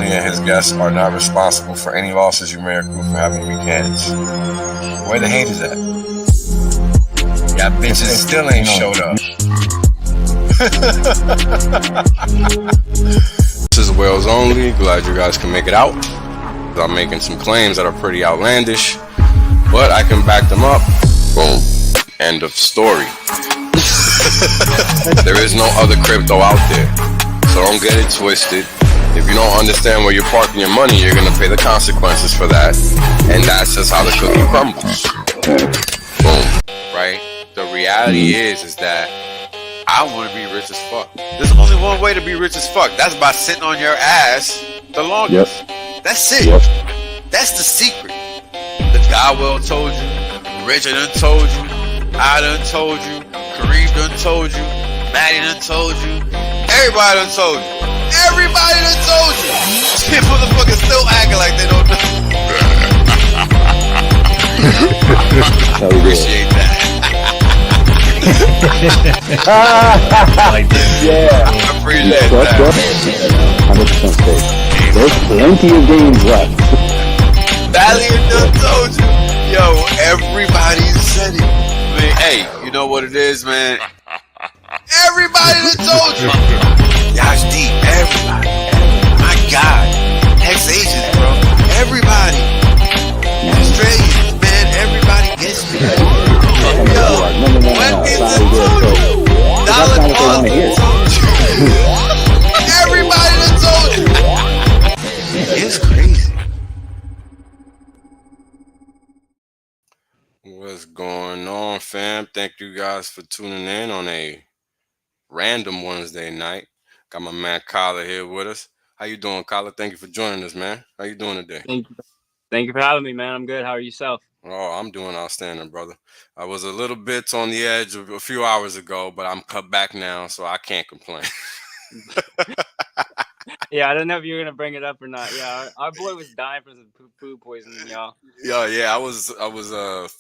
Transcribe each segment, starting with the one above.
Tony and his guests are not responsible for any losses you may accrue for having weak hands. Where the haters at? Y'all bitches still ain't showed up. This is Wales Only. Glad you guys can make it out. I'm making some claims that are pretty outlandish, but I can back them up. Boom. End of story. There is no other crypto out there, so don't get it twisted. If you don't understand where you're parking your money, you're gonna pay the consequences for that, and that's just how the cookie crumbles. Boom. Right? The reality is that I want to be rich as fuck. There's only one way to be rich as fuck. That's by sitting on your ass the longest. That's it. That's the secret. The guy well told you, Richard done told you, I done told you, Kareem done told you, Maddie done told you, everybody done told you. Everybody done told you. Shit, motherfuckers still acting like they don't know. Appreciate that. Yeah. I appreciate that. 100% safe. There's plenty of games left. Valiant done told you. Yo, everybody said it. Man, hey, you know what it is, man? Everybody done told you. Y'all deep. Everybody. My God. Hex agents, bro. Everybody. Australians, man. Everybody gets me. Yo, when is it told you? Dollar Club told you. Everybody done told you. It's crazy. What's going on, fam? Thank you guys for tuning in on a random Wednesday night. Got my man Kylr here with us. How you doing, Kylr? Thank you for joining us, man. How you doing today? Thank you for having me, man. I'm good. How are yourself? Oh, I'm doing outstanding, brother. I was a little bit on the edge a few hours ago, but I'm cut back now, so I can't complain. Yeah, I don't know if you were gonna bring it up or not. Yeah, our boy was dying from some food poisoning, y'all. Yeah, I was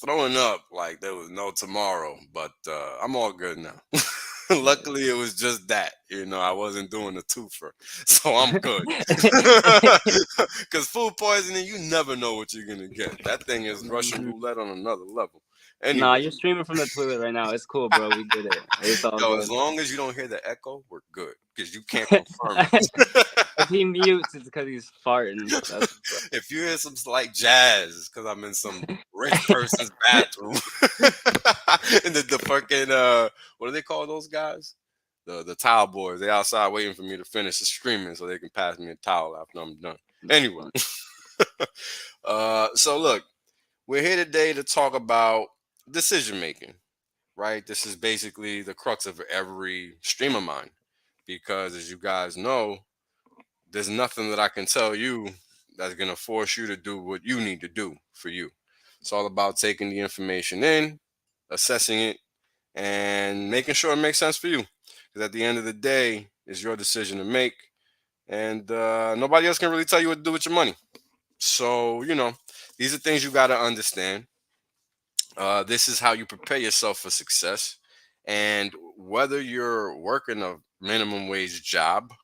throwing up like there was no tomorrow, but I'm all good now. Luckily, it was just that, I wasn't doing a twofer, so I'm good. Because food poisoning, you never know what you're gonna get. That thing is Russian roulette on another level. Anyway. Nah, you're streaming from the toilet right now. It's cool, bro. We did it. It's all good. As long as you don't hear the echo, we're good. Because you can't confirm it. If he mutes, it's because he's farting. If you hear some slight jazz, it's because I'm in some rich person's bathroom. And the fucking, what do they call those guys? The towel boys. They outside waiting for me to finish the streaming so they can pass me a towel after I'm done. Anyway. So look, we're here today to talk about decision making, right? This is basically the crux of every stream of mine, because as you guys know, there's nothing that I can tell you that's going to force you to do what you need to do for you. It's all about taking the information in, assessing it, and making sure it makes sense for you. Because at the end of the day, it's your decision to make, and nobody else can really tell you what to do with your money. So, these are things you got to understand. This is how you prepare yourself for success. And whether you're working a minimum wage job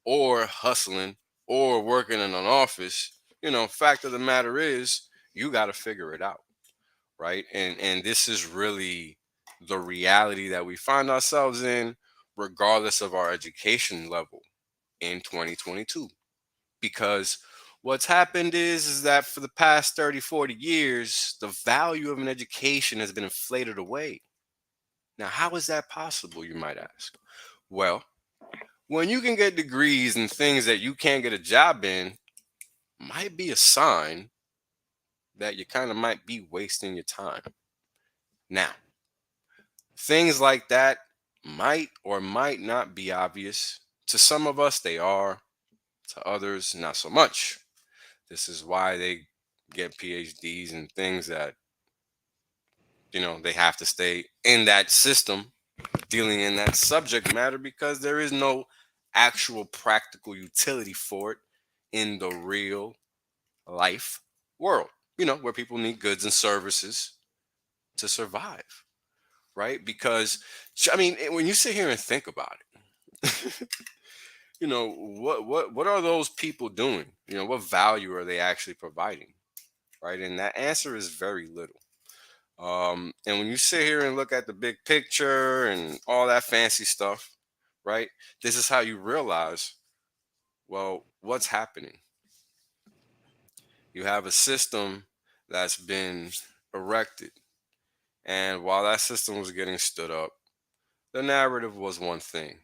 or hustling or working in an office, fact of the matter is you got to figure it out, right? And this is really the reality that we find ourselves in, regardless of our education level in 2022. Because what's happened is that for the past 30, 40 years, the value of an education has been inflated away. Now, how is that possible, you might ask? Well, when you can get degrees in things that you can't get a job in, might be a sign that you kind of might be wasting your time. Now, things like that might or might not be obvious. To some of us, they are. To others, not so much. This is why they get PhDs and things that, they have to stay in that system, dealing in that subject matter, because there is no actual practical utility for it in the real life world, where people need goods and services to survive, right? Because, when you sit here and think about it, what are those people doing? What value are they actually providing? Right? And that answer is very little. And when you sit here and look at the big picture and all that fancy stuff, right? This is how you realize, well, what's happening? You have a system that's been erected, and while that system was getting stood up, the narrative was one thing.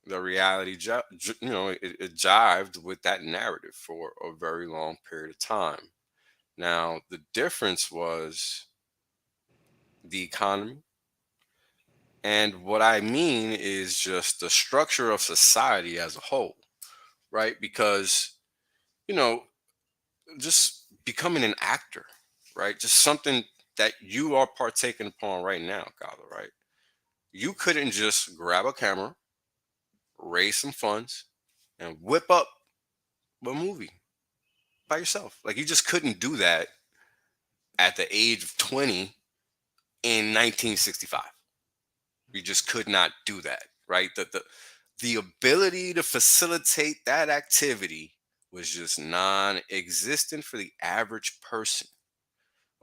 The reality, it jived with that narrative for a very long period of time. Now, the difference was the economy. And what I mean is just the structure of society as a whole, right? Because, you know, just becoming an actor, right? Just something that you are partaking upon right now, Kylr, right? You couldn't just grab a camera, raise some funds, and whip up a movie by yourself. Like, you just couldn't do that at the age of 20 in 1965. You just could not do that, right? The ability to facilitate that activity was just non-existent for the average person.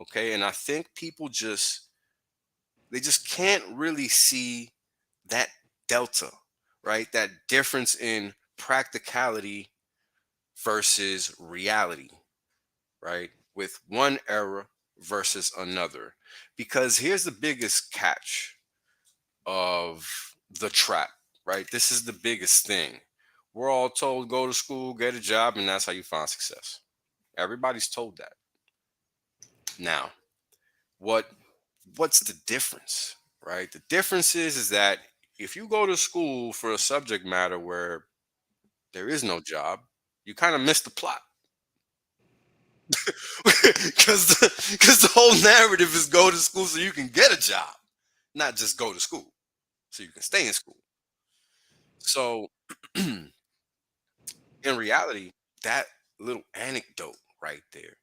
Okay, and I think people just can't really see that delta, right? That difference in practicality versus reality, right? With one era versus another. Because here's the biggest catch of the trap, right? This is the biggest thing. We're all told go to school, get a job, and that's how you find success. Everybody's told that. Now, what what's the difference, right? The difference is that if you go to school for a subject matter where there is no job, you kind of miss the plot. Because the whole narrative is go to school so you can get a job, not just go to school so you can stay in school. So in reality, that little anecdote right there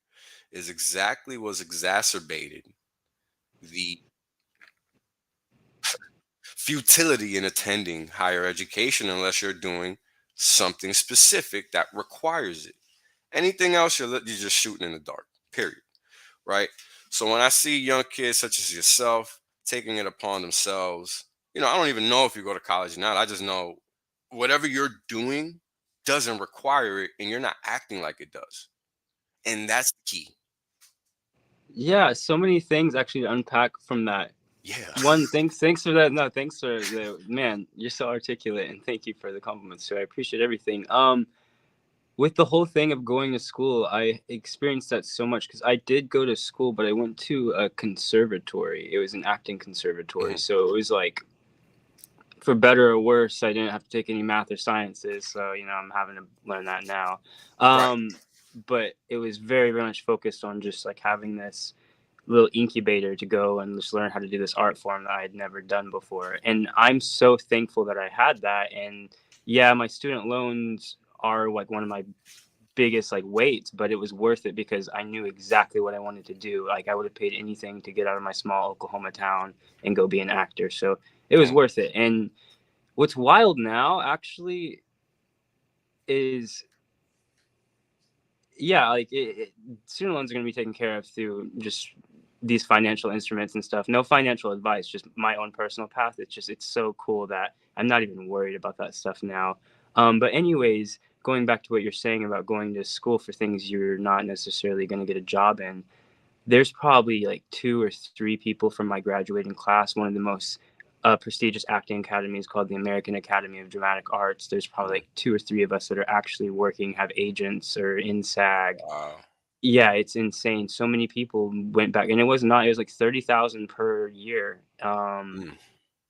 is exactly what's exacerbated the futility in attending higher education unless you're doing something specific that requires it. Anything else, you're just shooting in the dark, period. Right? So when I see young kids such as yourself taking it upon themselves, I don't even know if you go to college or not. I just know whatever you're doing doesn't require it and you're not acting like it does. And that's the key. Yeah, so many things actually to unpack from that. Yeah. One, thanks for that. No, thanks for the man. You're so articulate, and thank you for the compliments. So I appreciate everything. With the whole thing of going to school, I experienced that so much because I did go to school, but I went to a conservatory. It was an acting conservatory, Mhm. so it was like, for better or worse, I didn't have to take any math or sciences. So I'm having to learn that now. Right. But it was very, very much focused on just like having this little incubator to go and just learn how to do this art form that I had never done before. And I'm so thankful that I had that. And yeah, my student loans are like one of my biggest like weights, but it was worth it because I knew exactly what I wanted to do. Like I would have paid anything to get out of my small Oklahoma town and go be an actor. So it was Boom. worth it. And what's wild now actually is, yeah, like student loans are going to be taken care of through just these financial instruments and stuff. No financial advice, just my own personal path. It's so cool that I'm not even worried about that stuff now. But anyways, going back to what you're saying about going to school for things you're not necessarily going to get a job in, there's probably like two or three people from my graduating class. One of the most prestigious acting academies called the American Academy of Dramatic Arts. There's probably like two or three of us that are actually working, have agents or in SAG. Wow. Yeah, it's insane. So many people went back, and it was like 30,000 per year. Mm. And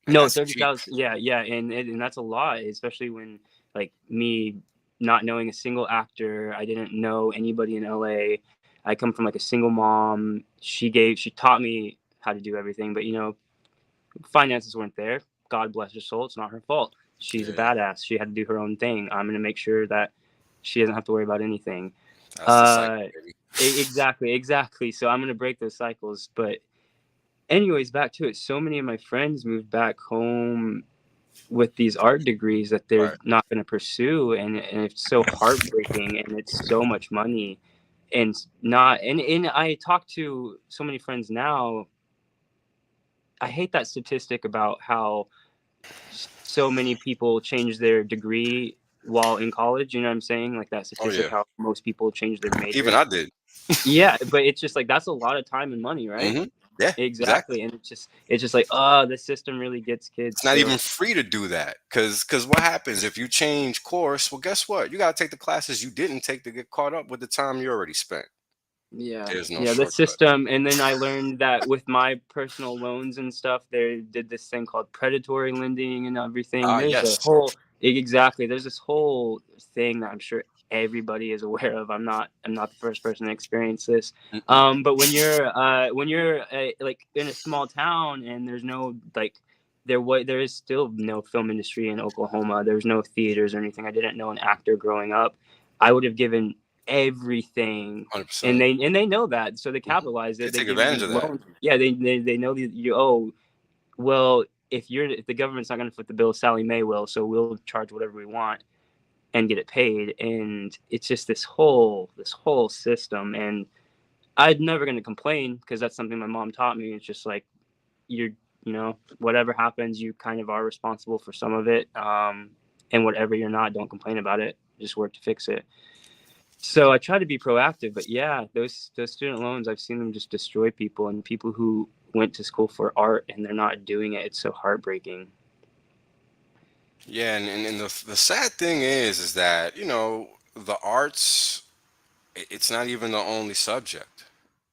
No, that's cheap. 30,000. Yeah, yeah, and that's a lot, especially when like me not knowing a single actor. I didn't know anybody in LA. I come from like a single mom. She taught me how to do everything, but finances weren't there. God bless her soul. It's not her fault. She's a Yeah. badass. She had to do her own thing. I'm gonna make sure that she doesn't have to worry about anything. That's the cycle, Uh, baby. exactly, exactly. So I'm gonna break those cycles. But anyways, back to it. So many of my friends moved back home with these art degrees that they're Right. not going to pursue, and it's so heartbreaking, and it's so much money, and not and I talk to so many friends now. I hate that statistic about how so many people change their degree while in college. You know what I'm saying? Like that Oh statistic, yeah. how most people change their Even major. I did. Yeah, but it's just like that's a lot of time and money, right? Hmm. Yeah. Exactly. Exactly, and it's just like, oh, the system really gets kids It's not so. even free to do that because what happens if you change course? Well, guess what? You got to take the classes you didn't take to get caught up with the time you already spent. Yeah, There's no yeah, the shortcuts. system, and then I learned that with my personal loans and stuff, they did this thing called predatory lending and everything. Ah, There's a yes. whole exactly. There's this whole thing that I'm sure everybody is aware of. I'm not the first person to experience this. Mm-mm. But when you're like in a small town and there's no like there is still no film industry in Oklahoma. There's no theaters or anything. I didn't know an actor growing up. I would have given everything, 100%. and they know that, so they Hmm. capitalize They it. They take give you advantage these of that. loans. Yeah, they know that you. Oh, well, if the government's not going to foot the bill, Sally Mae will, so we'll charge whatever we want and get it paid. And it's just this whole system. And I'm never going to complain because that's something my mom taught me. It's just like you're, whatever happens, you kind of are responsible for some of it. And whatever you're not, don't complain about it. Just work to fix it. So I try to be proactive, but yeah, those student loans, I've seen them just destroy people, and people who went to school for art and they're not doing it. It's so heartbreaking. Yeah, and the sad thing is that the arts, it's not even the only subject.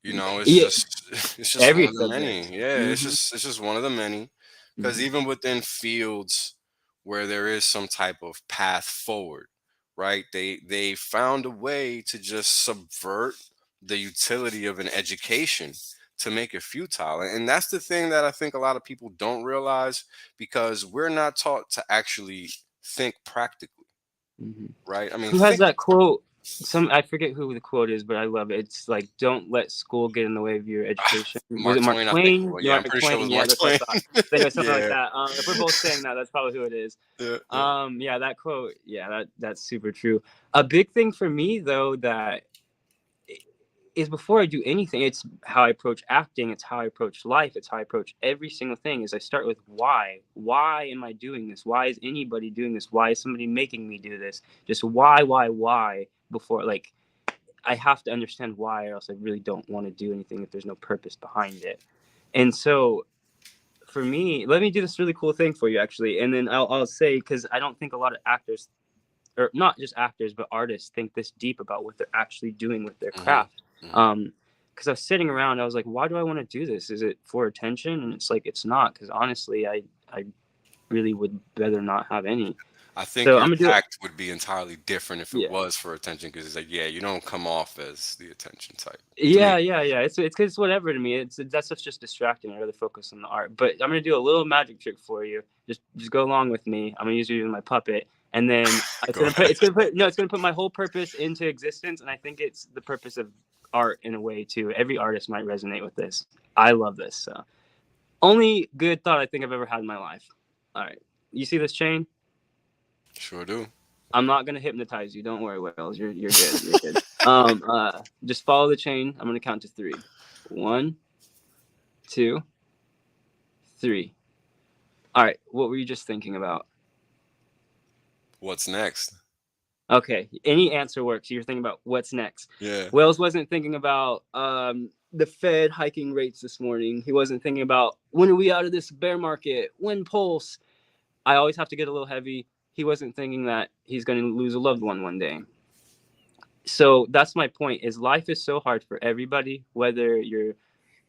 It's Yeah, just it's just one every of the many. subject. Yeah, it's Hmm. just it's just one of the many. Because Hmm. even within fields where there is some type of path forward, right? They found a way to just subvert the utility of an education to make it futile. And that's the thing that I think a lot of people don't realize because we're not taught to actually think practically, Hmm. right? I mean, Who has think that quote? I forget who the quote is, but I love it. It's like, "Don't let school get in the way of your education." Was Mark it Mark Twain, I think it Twain? was. Yeah, I'm Mark pretty sure it Twain. was Yeah, Mark that's what Twain. I thought. I think it was something like Yeah, that. If we're both saying that, that's probably who it is. yeah, yeah. Yeah, that quote. Yeah, that's super true. A big thing for me though that is before I do anything, it's how I approach acting, it's how I approach life, it's how I approach every single thing. Is I start with why. Why am I doing this? Why is anybody doing this? Why is somebody making me do this? Just why before like I have to understand why, or else I really don't want to do anything if there's no purpose behind it. And so for me, let me do this really cool thing for you actually, and then I'll say, because I don't think a lot of actors, or not just actors, but artists think this deep about what they're actually doing with their Hmm. craft. Hmm. Because I was sitting around, I was like, why do I want to do this? Is it for attention? And it's like, it's not, because honestly, I really would rather not have any. I think So I'm your gonna do it. tact would be entirely different if it Yeah. was for attention, because it's like, yeah, you don't come off as the attention type to me. Yeah. It's 'cause it's whatever to me. That's just distracting. I rather focus on the art. But I'm gonna do a little magic trick for you. Just go along with me. I'm gonna use you as my puppet, and then Go ahead. it's gonna put my whole purpose into existence. And I think it's the purpose of art in a way too. Every artist might resonate with this. I love this. So only good thought I think I've ever had in my life. All right, you see this chain? Sure do. I'm not gonna hypnotize you. Don't worry, Wells. You're good. You're good. Just follow the chain. I'm gonna count to three. One, two, three. All right. What were you just thinking about? What's next? Okay. Any answer works. You're thinking about what's next. Yeah. Wells wasn't thinking about the Fed hiking rates this morning. He wasn't thinking about when are we out of this bear market? When pulse? I always have to get a little heavy. He wasn't thinking that he's going to lose a loved one day. So that's my point. Is life is so hard for everybody, whether you're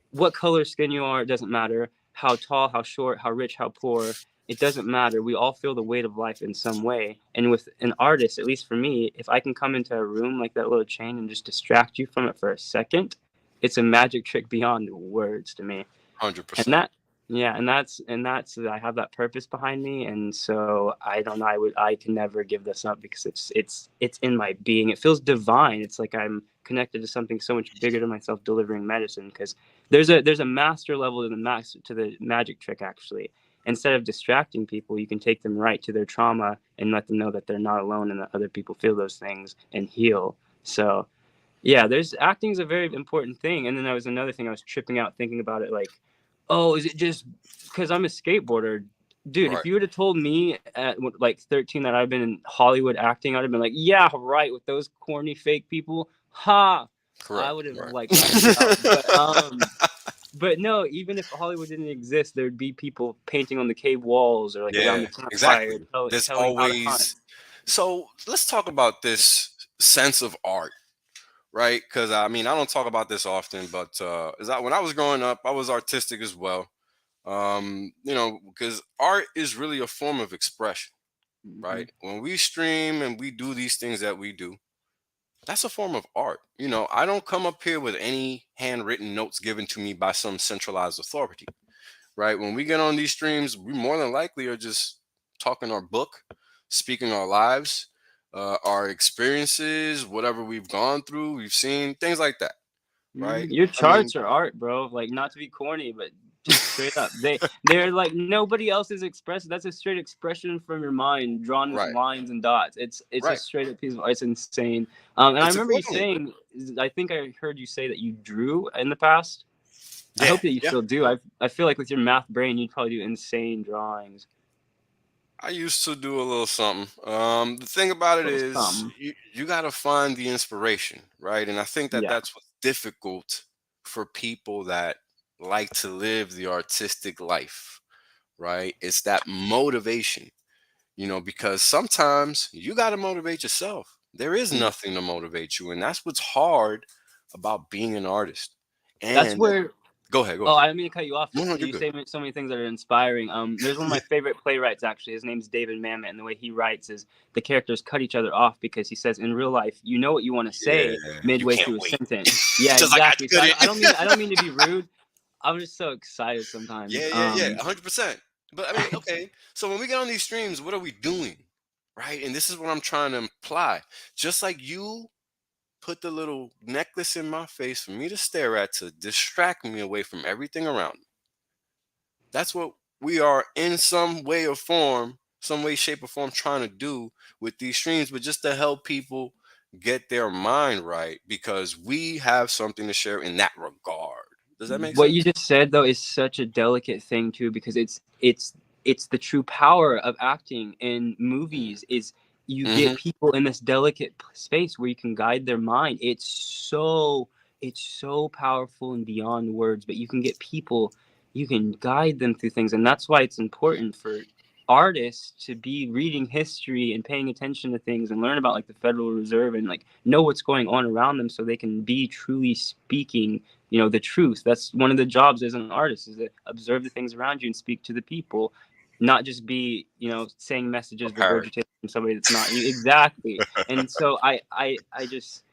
what color skin you are, it doesn't matter. How tall, how short, how rich, how poor, it doesn't matter. We all feel the weight of life in some way. And with an artist, at least for me, if I can come into a room like that little chain and just distract you from it for a second, it's a magic trick beyond words to me. And 100%. that, yeah, and that's I have that purpose behind me, and so I don't know. I can never give this up because it's in my being. It feels divine. It's like I'm connected to something so much bigger than myself, delivering medicine. Because there's a master level to the magic trick actually, instead of distracting people, you can take them right to their trauma and let them know that they're not alone and that other people feel those things and heal. So yeah, there's acting is a very important thing. And then that was another thing I was tripping out thinking about it, like, oh, is it just because I'm a skateboarder? Dude, if Right. you would have told me at like 13 that I've been in Hollywood acting, I'd have been like, yeah, right, with those corny fake people, ha. I Correct. would have Right. like laughed it out. But no, even if Hollywood didn't exist, there'd be people painting on the cave walls or like around Yeah, the campfire, exactly. There's telling how to hunt. always. So let's talk about this sense of art, right? Because I mean, I don't talk about this often, but when I was growing up, I was artistic as well. Because art is really a form of expression, Mhm. right? When we stream and we do these things that we do, that's a form of art. I don't come up here with any handwritten notes given to me by some centralized authority, right? When we get on these streams, we more than likely are just talking our book, speaking our lives, our experiences, whatever we've gone through, we've seen, things like that, right? Your I mean, charts are art, bro. Like, not to be corny, but just straight up, they're like nobody else's express. That's a straight expression from your mind, drawn with right, lines and dots. It's a right. straight up piece of art. It's insane. And I It's a remember you feeling. saying, I think I heard you say that you drew in the past. I Yeah, hope that you yeah. still do. I feel like with your math brain, you'd probably do insane drawings. I used to do a little something. The thing about it Little is, something. you got to find the inspiration, right? And I think that Yeah. that's what's difficult for people that like to live the artistic life, right? It's that motivation, because sometimes you got to motivate yourself. There is Yeah. nothing to motivate you. And that's what's hard about being an artist. That's And where go ahead, go Oh, ahead. I didn't mean to cut you off. No, no, you're You good. say so many things that are inspiring. There's one of my favorite playwrights actually. His name's David Mamet, and the way he writes is the characters cut each other off because he says in real life, you know what you want to Yeah, say you midway can't through a wait. sentence. Yeah, Just like I exactly. So couldn't. I don't mean to be rude. I'm just so excited sometimes. Yeah, yeah, yeah, 100%. But I mean, okay. So when we get on these streams, what are we doing? Right? And this is what I'm trying to imply. Just like you put the little necklace in my face for me to stare at to distract me away from everything around me. That's what we are in some way or form, some way, shape, or form trying to do with these streams, but just to help people get their mind right because we have something to share in that regard. Does that make What you sense? just said though is such a delicate thing too, because it's the true power of acting in movies is you Mm-hmm. get people in this delicate space where you can guide their mind. It's so powerful and beyond words, but you can get people, you can guide them through things, and that's why it's important for artists to be reading history and paying attention to things and learn about like the Federal Reserve and like know what's going on around them so they can be truly speaking the truth. That's one of the jobs as an artist, is to observe the things around you and speak to the people, not just be saying A messages parrot. regurgitated from somebody that's not you. Exactly. And so I just,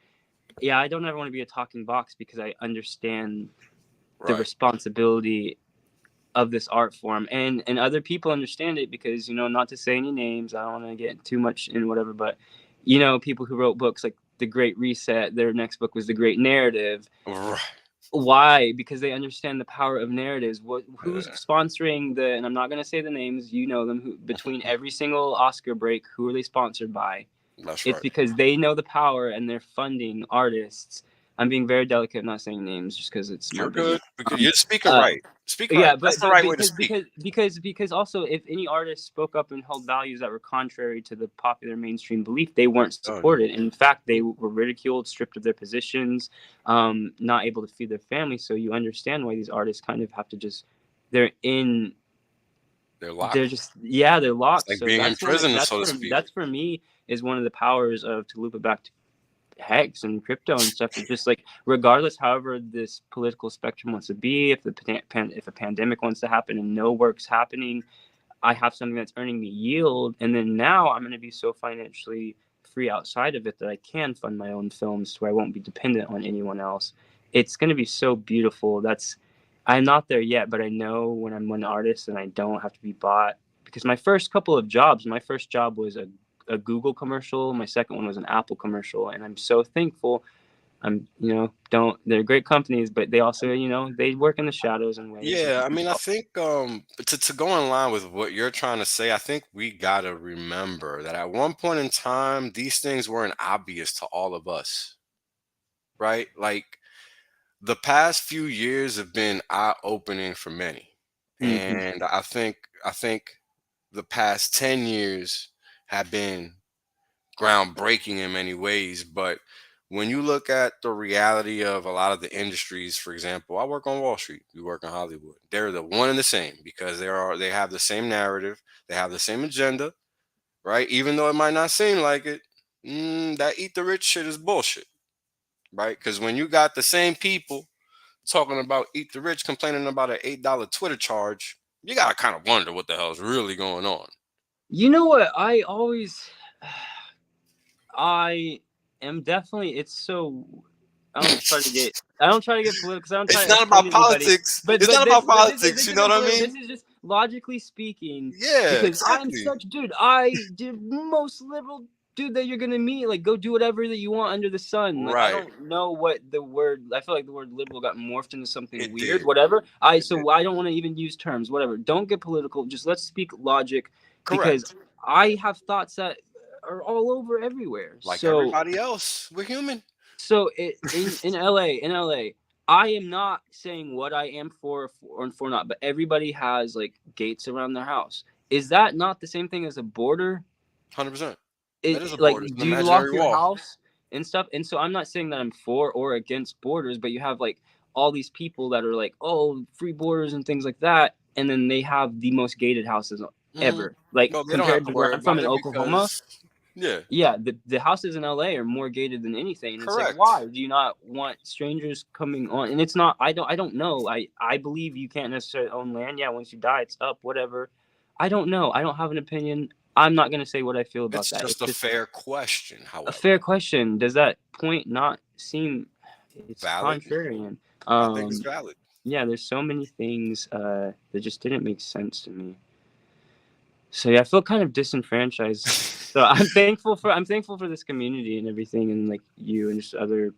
yeah, I don't ever want to be a talking box because I understand the Right. responsibility of this art form, and other people understand it because not to say any names, I don't want to get too much in whatever, but people who wrote books like The Great Reset, their next book was The Great Narrative. Right. Why? Because they understand the power of narratives. Who's Yeah, sponsoring and I'm not going to say the names, you know them, between every single Oscar break, who are they sponsored by? that's It's right. because they know the power and they're funding artists. I'm being very delicate, not saying names just because it's my You're good business. because you're speaking Uh, right. Speak right. yeah, That's but the but right way to because speak. also, if any artist spoke up and held values that were contrary to the popular mainstream belief, they weren't Done. supported. In fact, they were ridiculed, stripped of their positions, not able to feed their families. So you understand why these artists kind of have to just they're in They're they're locked. just, yeah, they're It's locked. like So being in that's one of prison, so to speak. that's for me is one of the powers of, to loop it back to Hex and crypto and stuff. It's just like, regardless, however this political spectrum wants to be, if if a pandemic wants to happen and no work's happening, I have something that's earning me yield, and then now I'm going to be so financially free outside of it that I can fund my own films, where I won't be dependent on anyone else. It's going to be so beautiful. I'm not there yet, but I know when I'm an artist and I don't have to be bought. Because my first couple of jobs, my first job was a Google commercial. My second one was an Apple commercial. And I'm so thankful they're great companies, but they also, they work in the shadows in ways. Yeah, I mean, I think to go in line with what you're trying to say, I think we gotta remember that at one point in time, these things weren't obvious to all of us, right? Like the past few years have been eye-opening for many, Mhm. and I think the past 10 years have been groundbreaking in many ways. But when you look at the reality of a lot of the industries, for example, I work on Wall Street, you work in Hollywood. They're the one and the same because they have the same narrative, they have the same agenda, right? Even though it might not seem like it, that eat the rich shit is bullshit, right? Because when you got the same people talking about eat the rich, complaining about an $8 Twitter charge, you gotta kind of wonder what the hell is really going on. You know what? I am definitely. It's so. I don't try to get. I don't try to get political because I don't try It's to not offend about anybody. politics. But It's but not this about but this politics. isn't You know even what I political. mean? This is just logically speaking. Yeah, Because I'm exactly. such dude. I did most liberal dude that you're gonna meet. Like, go do whatever that you want under the sun. Like, I Right. don't know what the word. I feel like the word liberal got morphed into something It weird. did. Whatever. It did. I don't want to even use terms. Whatever. Don't get political. Just let's speak logic. Because Correct. I have thoughts that are all over everywhere. Like So everybody else, we're human. in LA, I am not saying what I am for or for not, but everybody has like gates around their house. Is that not the same thing as a border? 100%. That is a It like, border. It's an do you lock imaginary your wall. house and stuff? And so I'm not saying that I'm for or against borders, but you have like all these people that are like, oh, free borders and things like that, and then they have the most gated houses Hmm. ever. Like, No, they don't have compared to to where worry I'm from about in it Oklahoma, because, yeah, yeah, the houses in LA are more gated than anything. And it's like, correct. why do you not want strangers coming on? And it's not, I don't know. I believe you can't necessarily own land. Yeah, once you die, it's up, whatever. I don't know. I don't have an opinion. I'm not going to say what I feel about It's that. just It's a just fair question, a however. fair question. Does that point not seem, it's Valid? contrarian? I think it's valid. Yeah, there's so many things that just didn't make sense to me. So yeah, I feel kind of disenfranchised. So I'm thankful for this community and everything, and like you and just other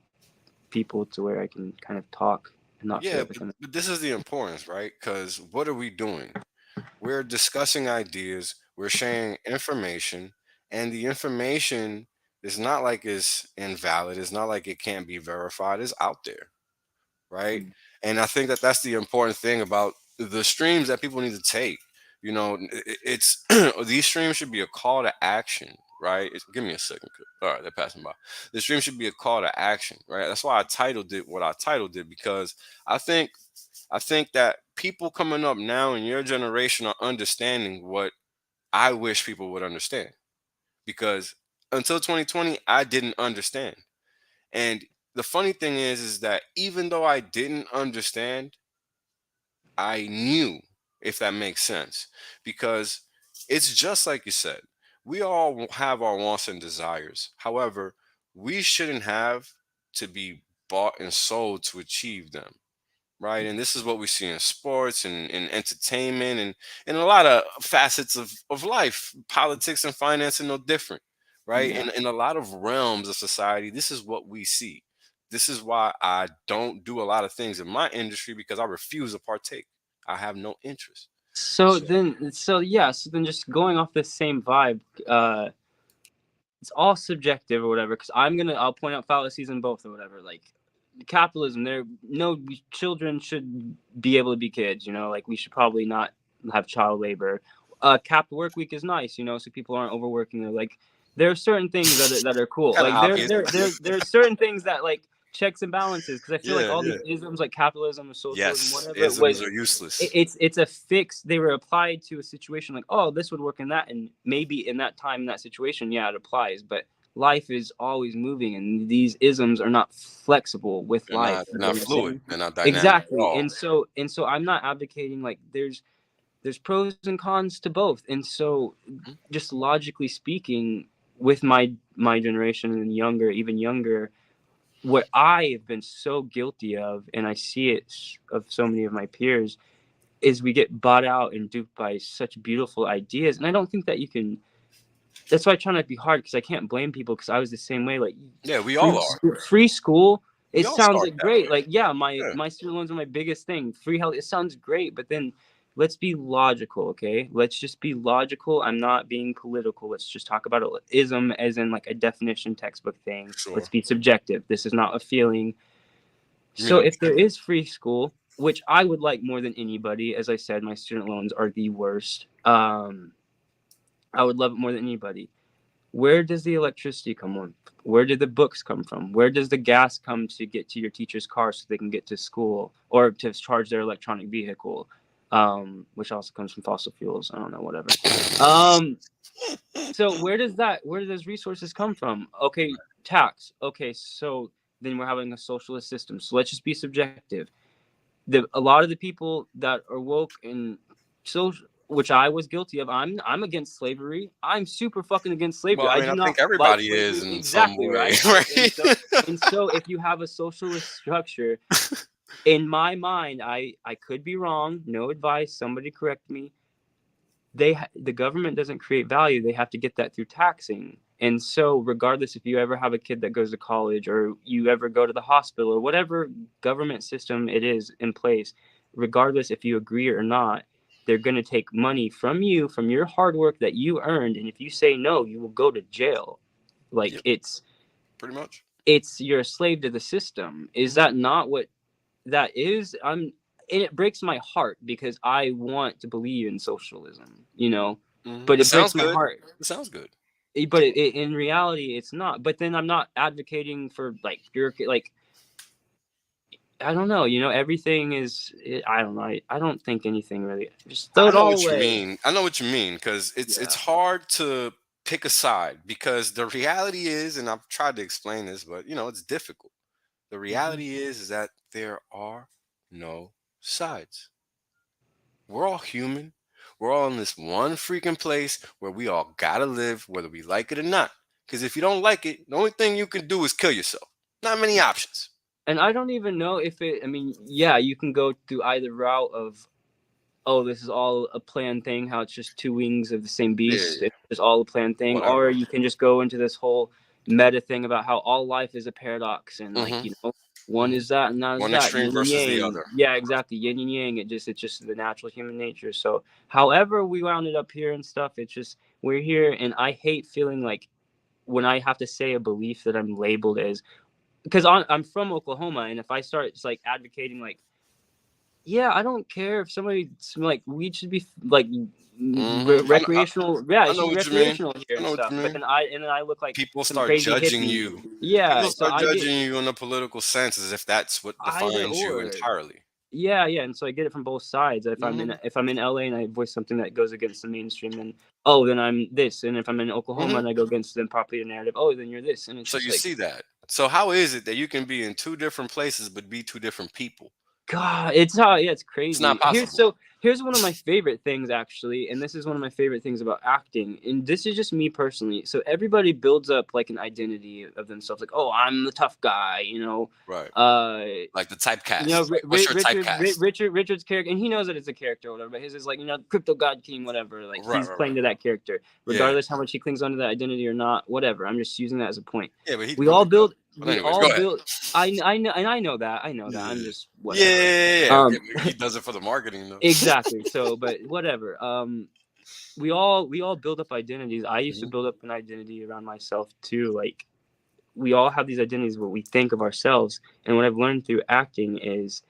people to where I can kind of talk and not Yeah, feel like I'm. but this is the importance, right? Because what are we doing? We're discussing ideas, we're sharing information, and the information is not like it's invalid, it's not like it can't be verified, it's out there, right? And I think that that's the important thing about the streams that people need to take. It's these streams should be a call to action, right? Give me a second. All right, they're passing by. The stream should be a call to action, right? That's why I titled it what I titled it because I think I think that people coming up now in your generation are understanding what I wish people would understand because until 2020 I didn't understand. And the funny thing is that even though I didn't understand, I knew, if that makes sense, because it's just like you said. We all have our wants and desires. However, we shouldn't have to be bought and sold to achieve them, right? And this is what we see in sports and in entertainment and in a lot of facets of life. Politics and finance are no different, right? Yeah. In a lot of realms of society, this is what we see. This is why I don't do a lot of things in my industry because I refuse to partake. I have no interest. So So then just going off this same vibe, it's all subjective or whatever. Because I'll point out fallacies in both or whatever. Like capitalism, children should be able to be kids. Like we should probably not have child labor. Capped work week is nice, so people aren't overworking. Or like there are certain things that are cool. kind of Like obvious. there's certain things that like checks and balances. Because I feel like Yeah, all yeah. these isms like capitalism and socialism, Yes, whatever, isms are useless. it's a fix. They were applied to a situation like, oh, this would work in that, and maybe in that time in that situation, yeah, it applies. But life is always moving, and these isms are not flexible with They're not life. they're You know not what I'm fluid. saying? They're not dynamic at Exactly. all. And so I'm not advocating like there's pros and cons to both. And so Mhm. just logically speaking, with my generation and younger, even younger, what I have been so guilty of, and I see it of so many of my peers, is we get bought out and duped by such beautiful ideas. And I don't think that you can. That's why I try not to be hard because I can't blame people because I was the same way. Like Yeah, we free all are. free school It all sounds start like that great. way. Like, yeah, Yeah. my student loans are my biggest thing. Free health, it sounds great, but then let's be logical, okay? Let's just be logical. I'm not being political. Let's just talk about it ism as in like a definition textbook thing. Sure. Let's be subjective. This is not a feeling. You mean So if there objective? is free school, which I would like more than anybody, as I said, my student loans are the worst. I would love it more than anybody. Where does the electricity come on? Where did the books come from? Where does the gas come to get to your teacher's car so they can get to school or to charge their electronic vehicle, which also comes from fossil fuels? I don't know, whatever. So where do those resources come from? Okay, tax. Okay, so then we're having a socialist system. So let's just be subjective. A lot of the people that are woke and social, which I was guilty of, I'm against slavery. I'm super fucking against slavery. Well, I I mean, do I think not like everybody is slavery. in some Exactly, way, right? Right. right? And so if you have a socialist structure, in my mind, I could be wrong. No advice. Somebody correct me. The government doesn't create value. They have to get that through taxing. And so regardless if you ever have a kid that goes to college or you ever go to the hospital or whatever government system it is in place, regardless if you agree or not, they're going to take money from you, from your hard work that you earned, and if you say no, you will go to jail. Like Yep, pretty much. it's you're a slave to the system. Is Hmm. that not what that is? And it breaks my heart because I want to believe in socialism, Hmm. but It it sounds breaks my good. heart. It sounds good. But in reality, it's not. But then I'm not advocating for like like I don't know. Everything is. I don't know. I don't think anything really. Just throw I it know all what you away. mean. I know what you mean because it's Yeah. hard to pick a side because the reality is, and I've tried to explain this, but it's difficult. The Hmm. reality is that there are no sides. We're all human. We're all in this one freaking place where we all gotta live, whether we like it or not. Because if you don't like it, the only thing you can do is kill yourself. Not many options. And I don't even know if it. I mean, yeah, you can go through either route of oh, this is all a planned thing, how it's just two wings of the same Yeah, beast. yeah, It's just all a planned thing. Or whatever. you can just go into this whole meta thing about how all life is a paradox and like, Hmm. one Hmm. is that and that is One that. extreme Yin and versus the yang. other. Yeah, exactly. Yin and yang. It's just the natural human nature. So however we wound it up here and stuff, it's just we're here and I hate feeling like when I have to say a belief that I'm labeled as because I'm from Oklahoma and if I start just like advocating like yeah, I don't care if somebody like weed should be like Hmm. recreational. Yeah, I it should know be what you mean. recreational here I and know what stuff. you But mean. then I look like People some start crazy judging hippie. you. Yeah, People so start I get judging you in a political sense as if that's what either defines you or. entirely. Yeah, yeah, and so I get it from both sides. Hmm. If I'm in LA and I voice something that goes against the mainstream, then oh, then I'm this. And if I'm in Oklahoma Hmm. and I go against the popular narrative, oh, then you're this. And it's So just you like see that. So how is it that you can be in two different places but be two different people? God, it's It's not crazy. possible. Here's one of my favorite things actually, and this is one of my favorite things about acting, and this is just me personally. So everybody builds up like an identity of themselves, like, oh, I'm the tough guy, Right. uh, Like the typecast. Like, what's your typecast? Richard's character, and he knows that it's a character or whatever. But his is like, crypto god king, whatever. Like Right, he's right, playing right. to that character, Yeah. regardless how much he clings onto that identity or not. Whatever. I'm just using that as a point. Yeah, but he We all really does. build. But We anyways, all go ahead. build. I know, and I know that. I know that. I'm Yeah. just Yeah, whatever. yeah, yeah. Okay, but he does it for the marketing though. Exactly. So, but whatever. We all build up identities. I used to Hmm. build up an identity around myself too. Like we all have these identities what we think of ourselves. And what I've learned through acting is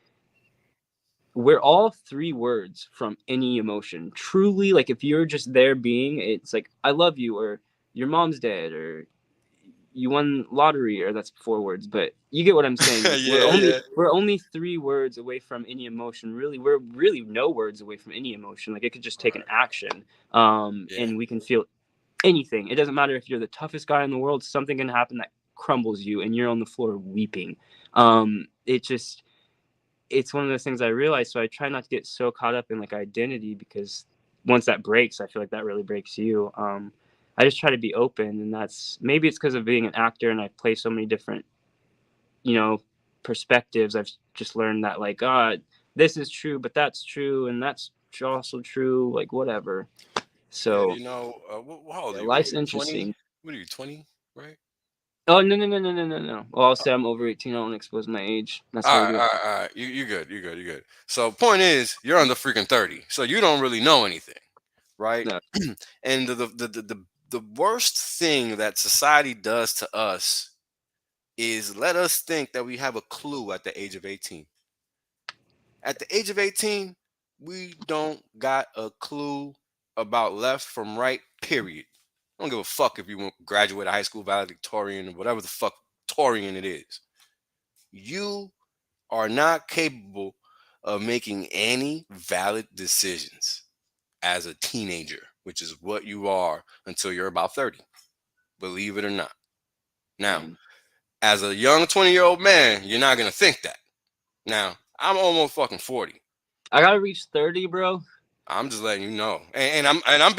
we're all three words from any emotion. Truly, like if you're just there being, it's like I love you or your mom's dead or you won lottery or that's four words, but you get what I'm saying. Like we're Yeah, only yeah. we're only three words away from any emotion. Really, we're really no words away from any emotion. Like it could just take an Right. action, Yeah. and we can feel anything. It doesn't matter if you're the toughest guy in the world. Something can happen that crumbles you, and you're on the floor weeping. It's one of those things I realized. So I try not to get so caught up in like identity because once that breaks, I feel like that really breaks you. I just try to be open, and that's maybe it's because of being an actor and I play so many different, you know, perspectives. I've just learned that like, this is true, but that's true, and that's also true. Like whatever. Yeah, So how old are yeah, you? What are life's you? 20? interesting. What are you? 20? Right? Oh no. Well, I'll say I'm over 18. I don't want to expose my age. That's how All we right, do all it. right, all right. You good, you good, you good. So point is, you're under freaking 30, so you don't really know anything, right? No. And the worst thing that society does to us is let us think that we have a clue at the age of 18. At the age of 18, we don't got a clue about left from right, period. I don't give a fuck if you want graduate high school valedictorian or whatever the fuck Torian it is. You are not capable of making any valid decisions as a teenager, which is what you are until you're about 30. Believe it or not. Now, Dang. as a young 20-year-old man, you're not going to think that. Now, I'm almost fucking 40. I gotta reach 30, bro. I'm just letting you know. And I'm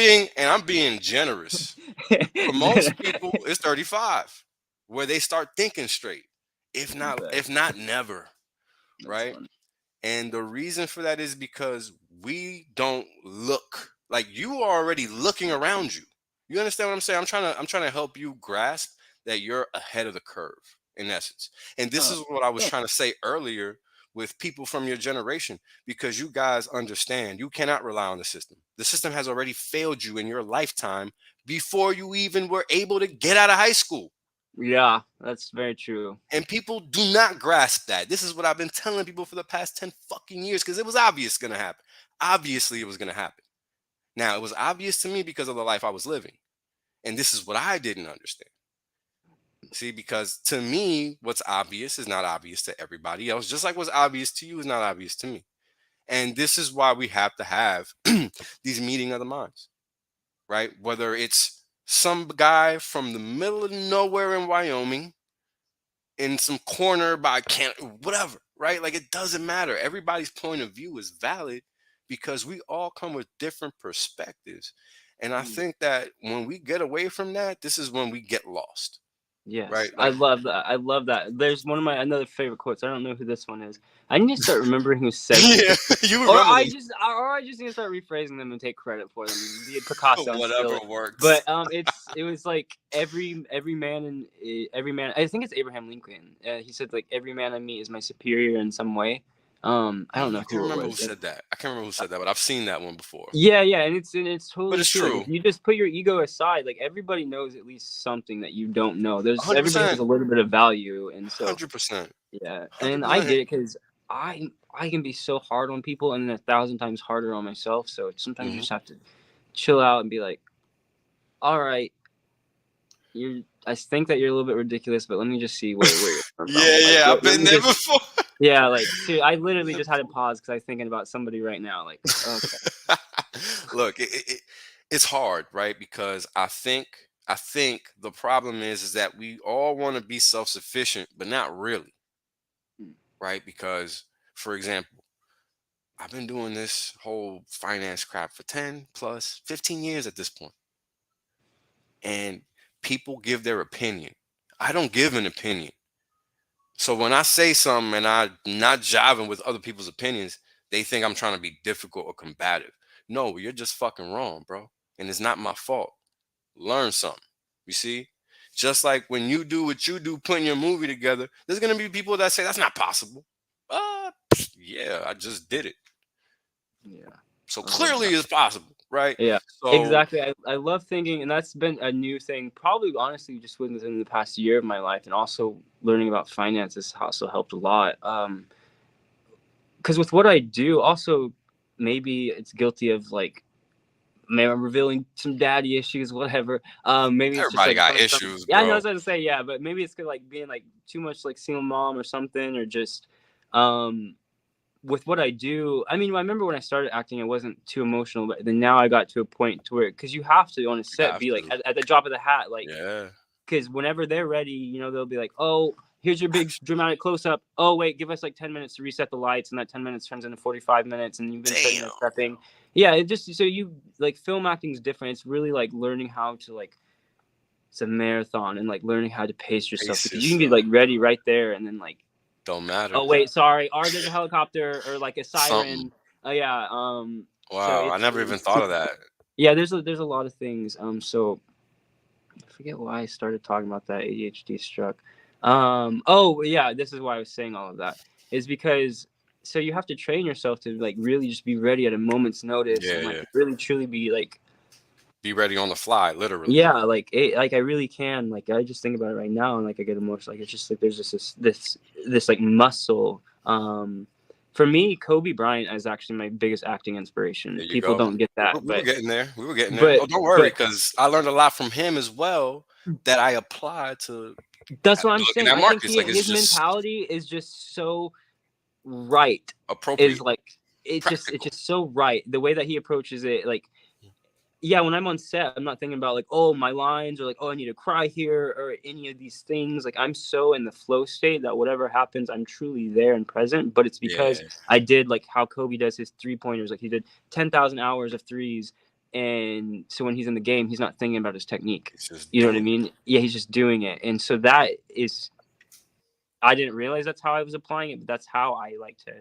being generous. For most people, it's 35 where they start thinking straight. If not Bet. if not never, That's right? funny. And the reason for that is because we don't look like you are already looking around you. You understand what I'm saying? I'm trying to help you grasp that you're ahead of the curve in essence. And this Oh, is what I was yeah. trying to say earlier with people from your generation because you guys understand you cannot rely on the system. The system has already failed you in your lifetime before you even were able to get out of high school. Yeah, that's very true. And people do not grasp that. This is what I've been telling people for the past 10 fucking years because it was obvious going to happen. Obviously, it was going to happen. Now, it was obvious to me because of the life I was living. And this is what I didn't understand. See, because to me, what's obvious is not obvious to everybody else, just like what's obvious to you is not obvious to me. And this is why we have to have these meeting of the minds, right? Whether it's some guy from the middle of nowhere in Wyoming in some corner by can whatever, right? Like it doesn't matter. Everybody's point of view is valid because we all come with different perspectives. And I Mm. think that when we get away from that, this is when we get lost, right? Yes, I Like, love that. I love that. There's one of my another favorite quotes. I don't know who this one is. I need to start remembering who says this, yeah, you or remember I them. just, or I just need to start rephrasing them and take credit for them. Be it Picasso and Whatever steal it. works. But it was like every man and every man. I think it's Abraham Lincoln. He said like every man I meet is my superior in some way. I don't know I can't who it remember who was. said that. I can't remember who said that, but I've seen that one before. Yeah, and it's But totally it's true. Like true. if you just put your ego aside, like everybody knows at least something that you don't know. There's everybody has 100%. a little bit of value, and so 100%. yeah. And I 100%. get it because I can be so hard on people and then 1,000 times harder on myself. So sometimes you Hmm. just have to chill out and be like, all right, you're. I think that you're a little bit ridiculous, but let me just see where you're coming Yeah, from. Like yeah, I've let been me there just before. yeah, like see, I literally just had to pause because I was thinking about somebody right now. Like okay, Look, it's hard, right? Because I think the problem is that we all want to be self-sufficient, but not really, right? Because, for example, I've been doing this whole finance crap for 10 plus 15 years at this point, and people give their opinion. I don't give an opinion. So when I say something and I'm not jiving with other people's opinions, they think I'm trying to be difficult or combative. No, you're just fucking wrong, bro. And it's not my fault. Learn something. You see? Just like when you do what you do, putting your movie together, there's gonna be people that say that's not possible. Yeah, I just did it. yeah, So I love clearly that. it's possible, right? Yeah, So exactly. I love thinking, and that's been a new thing, probably honestly, just within the past year of my life, and also learning about finances also helped a lot. Because with what I do, also maybe it's guilty of like maybe I'm revealing some daddy issues, whatever. Maybe it's just everybody like got coming from issues, yeah, I know I bro. was going to say yeah, but maybe it's 'cause, like being like too much like single mom or something, or just um with what I do, I mean, I remember when I started acting, it wasn't too emotional, but then now I got to a point to where, because you have to on a You set have be like to. at the drop of the hat, like, Yeah. because whenever they're ready, they'll be like, oh, here's your big dramatic close up. Oh, wait, give us like 10 minutes to reset the lights, and that 10 minutes turns into 45 minutes, and you've been sitting Damn. there prepping. Yeah, it just so you like film acting is different. It's really like learning how to like it's a marathon and like learning how to pace yourself Pace because you can be yourself. like ready right there and then like Don't matter. oh wait, sorry. Or there's a helicopter or like a Something. siren. Yeah. So Wow, I never even it's thought of that. yeah. There's a lot of things. So forget why I started talking about that ADHD struck. Oh yeah, this is why I was saying all of that is because so you have to train yourself to like really just be ready at a moment's notice and Yeah, like yeah. really truly be like Be ready on the fly, literally. yeah, like like I really can. Like I just think about it right now, and like I get emotional. Like it's just like there's just this like muscle. For me, Kobe Bryant is actually my biggest acting inspiration. There you People go. don't get that, We were getting there. We were getting there. but Oh, don't worry, but because I learned a lot from him as well that I applied to that's what I'm looking saying. at I think markets. Like it's his just mentality is just so right. Is appropriate, like it's practical. just so right. The way that he approaches it, like yeah, when I'm on set, I'm not thinking about like, oh, my lines or like, oh, I need to cry here or any of these things. Like I'm so in the flow state that whatever happens, I'm truly there and present. But it's because Yeah, I did like how Kobe does his 3-pointers. Like he did 10,000 hours of threes. And so when he's in the game, he's not thinking about his technique. it's just You know what I doing. mean? Yeah, he's just doing it. And so that is, I didn't realize that's how I was applying it, but that's how I like to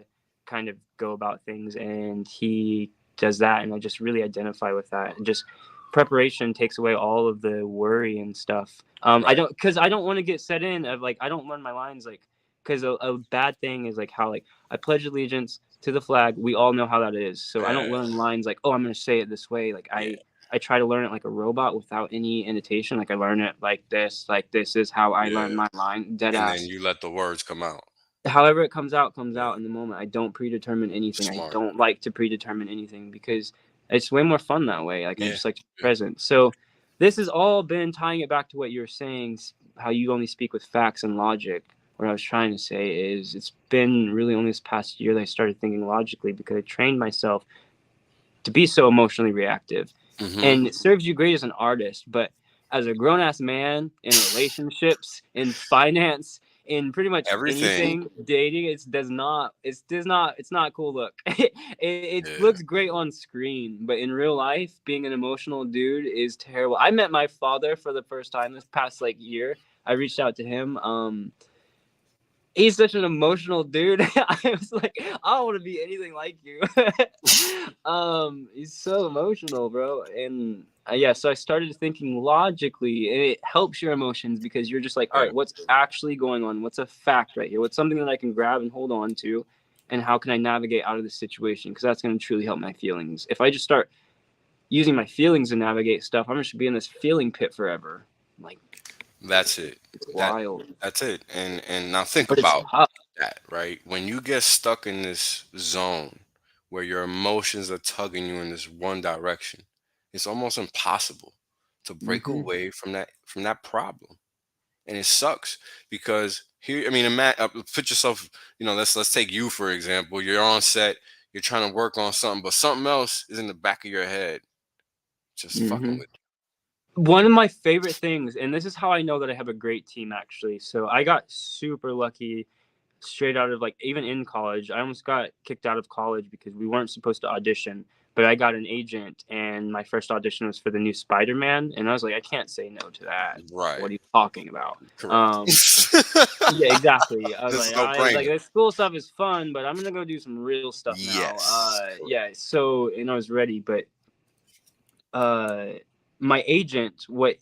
kind of go about things. And he does that, and I just really identify with that. And just preparation takes away all of the worry and stuff. I Right. don't, because I don't want to get set in of like I don't learn my lines like because a bad thing is like how like I pledge allegiance to the flag. We all know how that is. So I don't Yeah, learn lines like oh I'm gonna say it this way. Like yeah, I try to learn it like a robot without any annotation. Like I learn it like this. Like this is how I learn yeah. my line. Dead And then ass. you let the words come out. However it comes out Yeah, in the moment. I don't predetermine anything. I smart. don't like to predetermine anything because it's way more fun that way. Like I Yeah, just like to be yeah. present. So this has all been tying it back to what you were saying, how you only speak with facts and logic. What I was trying to say is it's been really only this past year that I started thinking logically because I trained myself to be so emotionally reactive. Mm-hmm. And it serves you great as an artist, but as a grown ass man in relationships, in finance, in pretty much Everything. anything, dating, it's not a cool look. It Yeah. looks great on screen, but in real life, being an emotional dude is terrible. I met my father for the first time this past like year. I reached out to him. He's such an emotional dude. I was like, I don't want to be anything like you. He's so emotional, bro. And yeah, so I started thinking logically, and it helps your emotions because you're just like, all Yeah. right, what's actually going on? What's a fact right here? What's something that I can grab and hold on to? And how can I navigate out of this situation? Because that's going to truly help my feelings. If I just start using my feelings to navigate stuff, I'm just be in this feeling pit forever. Like, That's it. it's That wild, that's it. And now think but it's about tough. that, right? When you get stuck in this zone where your emotions are tugging you in this one direction, it's almost impossible to break Hmm. away from that problem. And it sucks because here, I mean, put yourself, let's take you for example. You're on set, you're trying to work on something, but something else is in the back of your head, just fucking Hmm. with One of my favorite things, and this is how I know that I have a great team actually. So I got super lucky straight out of like even in college. I almost got kicked out of college because we weren't supposed to audition, but I got an agent and my first audition was for the new Spider-Man and I was like I can't say no to that. you. Like Right. what are you talking about? Correct. Um yeah, exactly. I was This is like no I was like brainer. this school stuff is fun, but I'm going to go do some real stuff now. Yes. Yeah, so and I was ready, but uh my agent what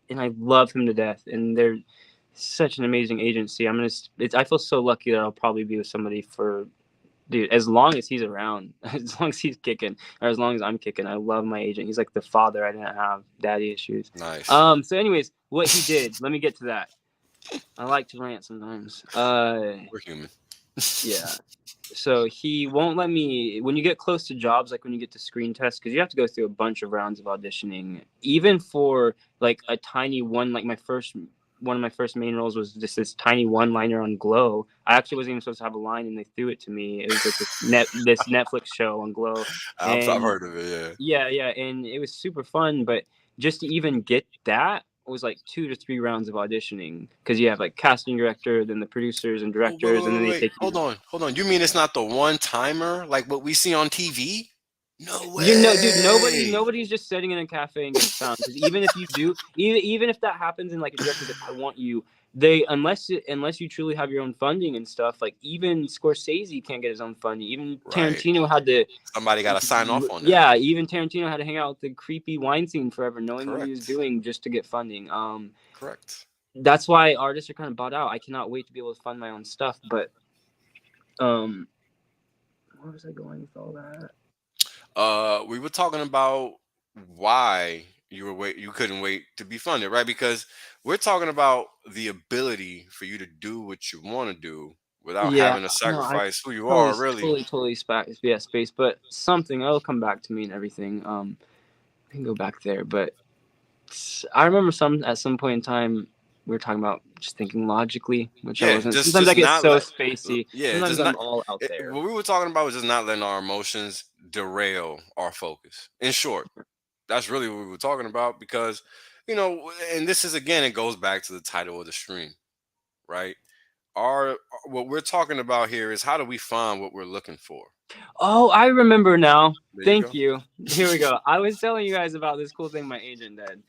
and I love him to death and they're such an amazing agency. I feel so lucky that I'll probably be with somebody for dude as long as he's around as long as he's kicking or as long as I'm kicking. I love my agent. He's like the father I didn't have, daddy issues. Nice. So anyways, what he did, let me get to that. I like to rant sometimes. We're human. Yeah, so he won't let me when you get close to jobs like when you get to screen tests because you have to go through a bunch of rounds of auditioning even for like a tiny one like one of my first main roles was just this tiny one liner on Glow. I actually wasn't even supposed to have a line and they threw it to me. It was like this Netflix show on Glow. I've And heard of it. yeah, and it was super fun, but just to even get that was like 2 to 3 rounds of auditioning because you have like casting director, then the producers and Oh, wait, directors, and wait, then wait, they wait. take you. Hold on. You mean it's not the one timer like what we see on TV? No You know, dude, way. nobody's just sitting in a cafe and gets found. Because even if you do, even if that happens and like a director's like, I want you, unless you truly have your own funding and stuff, like even Scorsese can't get his own funding. Even Right. Tarantino had to, Somebody got to sign off on that. yeah, even Tarantino had to hang out with the creepy Weinstein forever, knowing what he was Correct. doing just to get funding. Correct. That's why artists are kind of bought out. I cannot wait to be able to fund my own stuff. But where was I going with all that? We were talking about why you couldn't wait to be funded, right? Because we're talking about the ability for you to do what you want to do without Yeah, having to no, I sacrifice who you are, really. totally space, but something it'll come back to me and everything. I can go back there, but I remember at some point in time we were talking about just thinking logically, which I Yeah, wasn't. just Sometimes I just get not so let spacey. yeah, Sometimes just I'm not all out there. what we were talking about was just not letting our emotions derail our focus. In short, that's really what we were talking about because, and this is again, it goes back to the title of the stream, right? Our what we're talking about here is how do we find what we're looking for? Oh, I remember now. There you Thank go. you. Here we go. I was telling you guys about this cool thing my agent did.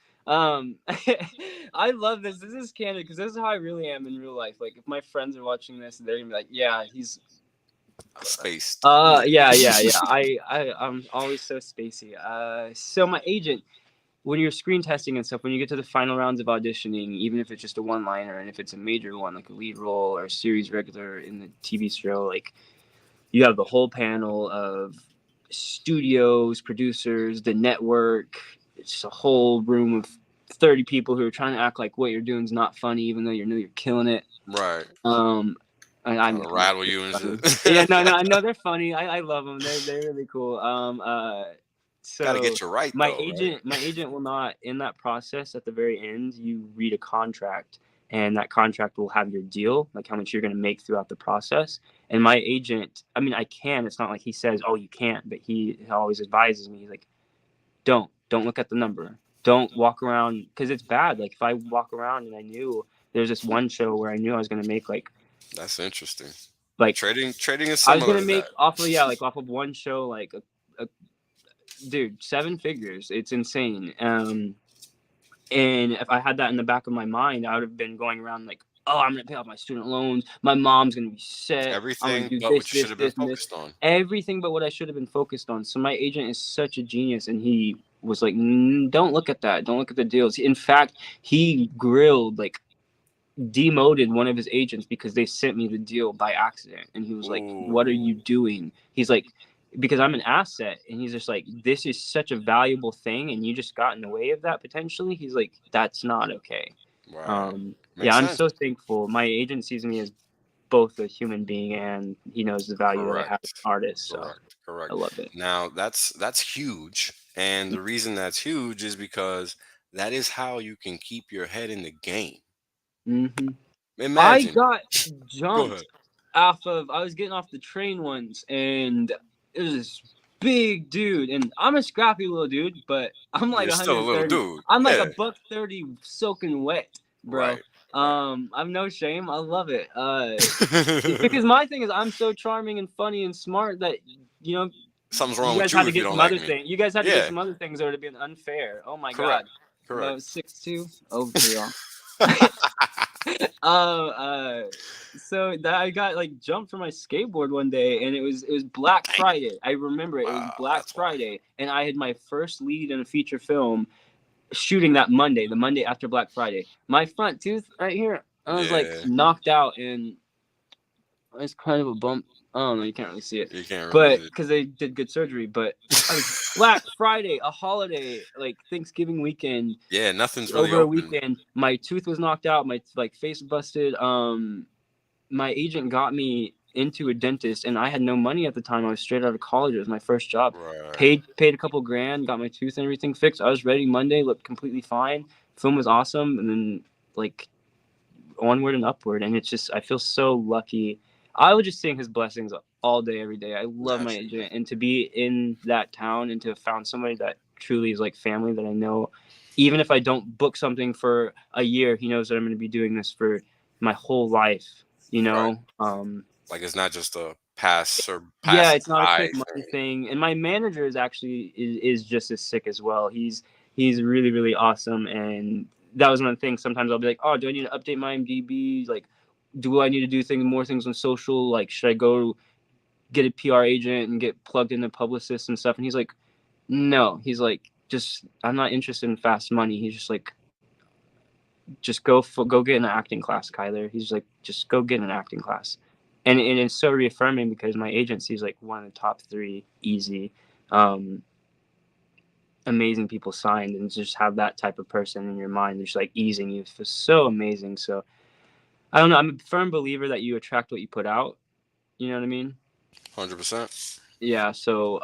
I love this. This is candid because this is how I really am in real life. Like, if my friends are watching this, they're gonna be like, "Yeah, he's." Spaced. Yeah. I'm always so spacey. So my agent, when you're screen testing and stuff, when you get to the final rounds of auditioning, even if it's just a one-liner and if it's a major one, like a lead role or a series regular in the TV show, like you have the whole panel of studios, producers, the network. It's just a whole room of 30 people who are trying to act like what you're doing is not funny, even though you know you're killing it. Right. I'm Trying to making it rattle you and funny. shit. Yeah, no, I know they're funny. I love them. They're really cool. Got to So get you right though, right? my agent will not, in that process at the very end, you read a contract, and that contract will have your deal, like how much you're going to make throughout the process. And my agent, I mean, I can. It's not like he says, "Oh, you can't," but he always advises me. He's like, don't look at the number. Don't walk around because it's bad. Like if I walk around and I knew there's this one show where I knew I was going to make That's interesting. like Trading is I was similar gonna to make that. off of one show like a dude 7 figures. It's insane. And if I had that in the back of my mind, I would have been going around like, oh, I'm gonna pay off my student loans. My mom's gonna be set. I'm gonna Everything do but this, what you should this, have been this, and this. focused on. Everything but what I should have been focused on. So my agent is such a genius, and he was like, don't look at that. Don't look at the deals. In fact, he grilled like demoted one of his agents because they sent me the deal by accident, and he was like, what are you Ooh, doing? He's like, because I'm an asset, and he's just like, this is such a valuable thing and you just got in the way of that potentially. He's like, that's not okay. right. Yeah, Makes I'm sense. so thankful my agent sees me as both a human being and he knows the value that I have as Correct. an artist, so Correct. Correct. I love it. Now that's huge, and the reason that's huge is because that is how you can keep your head in the game. Hmm. I Imagine. got Go jumped ahead. I was getting off the train once, and it was this big dude, and I'm a scrappy little dude, but I'm like You're still a little 130. dude. I'm like a Yeah. buck 30 soaking wet, bro. Right. Right. I'm no shame. I love it. It's because my thing is I'm so charming and funny and smart that you know Something's you wrong with guys you had to if you get don't some like other me. thing. You guys had to get Yeah. some other things that would have been unfair. Oh my Correct. god. If I Correct. was 6'2", over for y'all. Um, uh, so that I got like jumped from my skateboard one day, and it was Black Dang. Friday. I remember it. It was Wow. Black That's why. Friday, and I had my first lead in a feature film shooting that Monday, the Monday after Black Friday. My front tooth right here, I was like Yeah. knocked out, and it's kind of a bump. I don't know, you can't really see it, You can't really but see because they did good surgery. But I was Black Friday, a holiday, like Thanksgiving weekend, Yeah, nothing's really over a open. weekend. My tooth was knocked out. My like face busted. My agent got me into a dentist, and I had no money at the time. I was straight out of college. It was my first job. Right. Paid a couple grand, got my tooth and everything fixed. I was ready Monday, looked completely fine. Film was awesome, and then like onward and upward. And it's just I feel so lucky. I would just sing his blessings all day, every day. I love my Naturally. agent, and to be in that town and to have found somebody that truly is like family that I know. Even if I don't book something for a year, he knows that I'm going to be doing this for my whole life. You Right. know, Like it's not just a pass or yeah, pass it's not a by quick money thing. thing. And my manager is actually is just as sick as well. He's really awesome, and that was one thing. Sometimes I'll be like, oh, do I need to update my IMDb? Like, do I need to do more things on social? Like, should I go get a PR agent and get plugged into publicists and stuff? And he's like, no. He's like, just, I'm not interested in fast money. He's just like, just go get an acting class, Kylr. He's like, just go get an acting class. And it's so reaffirming because my agency is like one of the top 3 easy, amazing people signed, and just have that type of person in your mind, just like easing you, it's so amazing. So I don't know. I'm a firm believer that you attract what you put out. You know what I mean? 100%. Yeah. So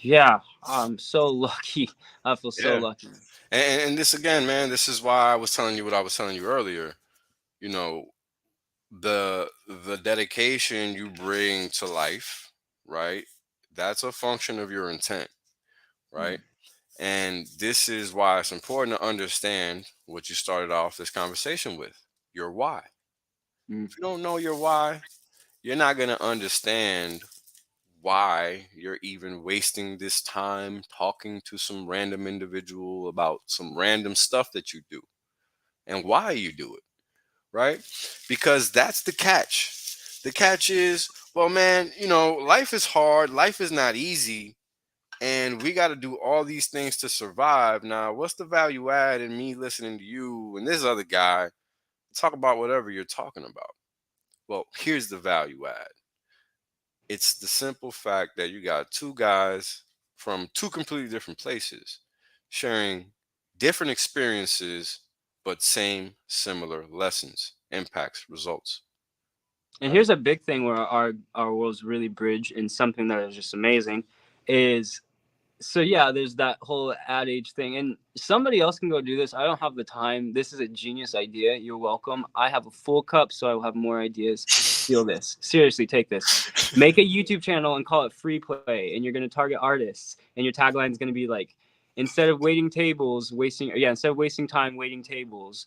yeah, I'm so lucky. I feel so Yeah. lucky. And this again, man, this is why I was telling you what I was telling you earlier. You know, the dedication you bring to life, right? That's a function of your intent, right? Mm, And this is why it's important to understand what you started off this conversation with, your why. mm. If you don't know your why, you're not going to understand why you're even wasting this time talking to some random individual about some random stuff that you do and why you do it, right? Because that's the catch. The catch is, well, man, life is hard, life is not easy, and we got to do all these things to survive. Now, what's the value add in me listening to you and this other guy talk about whatever you're talking about? Well, here's the value add. It's the simple fact that you got two guys from two completely different places sharing different experiences, but same similar lessons, impacts, results. And Right? here's a big thing where our worlds really bridge, and something that is just amazing is, so yeah, there's that whole ad age thing, and somebody else can go do this. I don't have the time. This is a genius idea. You're welcome. I have a full cup, so I will have more ideas. Steal this. Seriously, take this. Make a YouTube channel and call it Free Play, and you're gonna target artists, and your tagline is gonna be like, instead of wasting time waiting tables,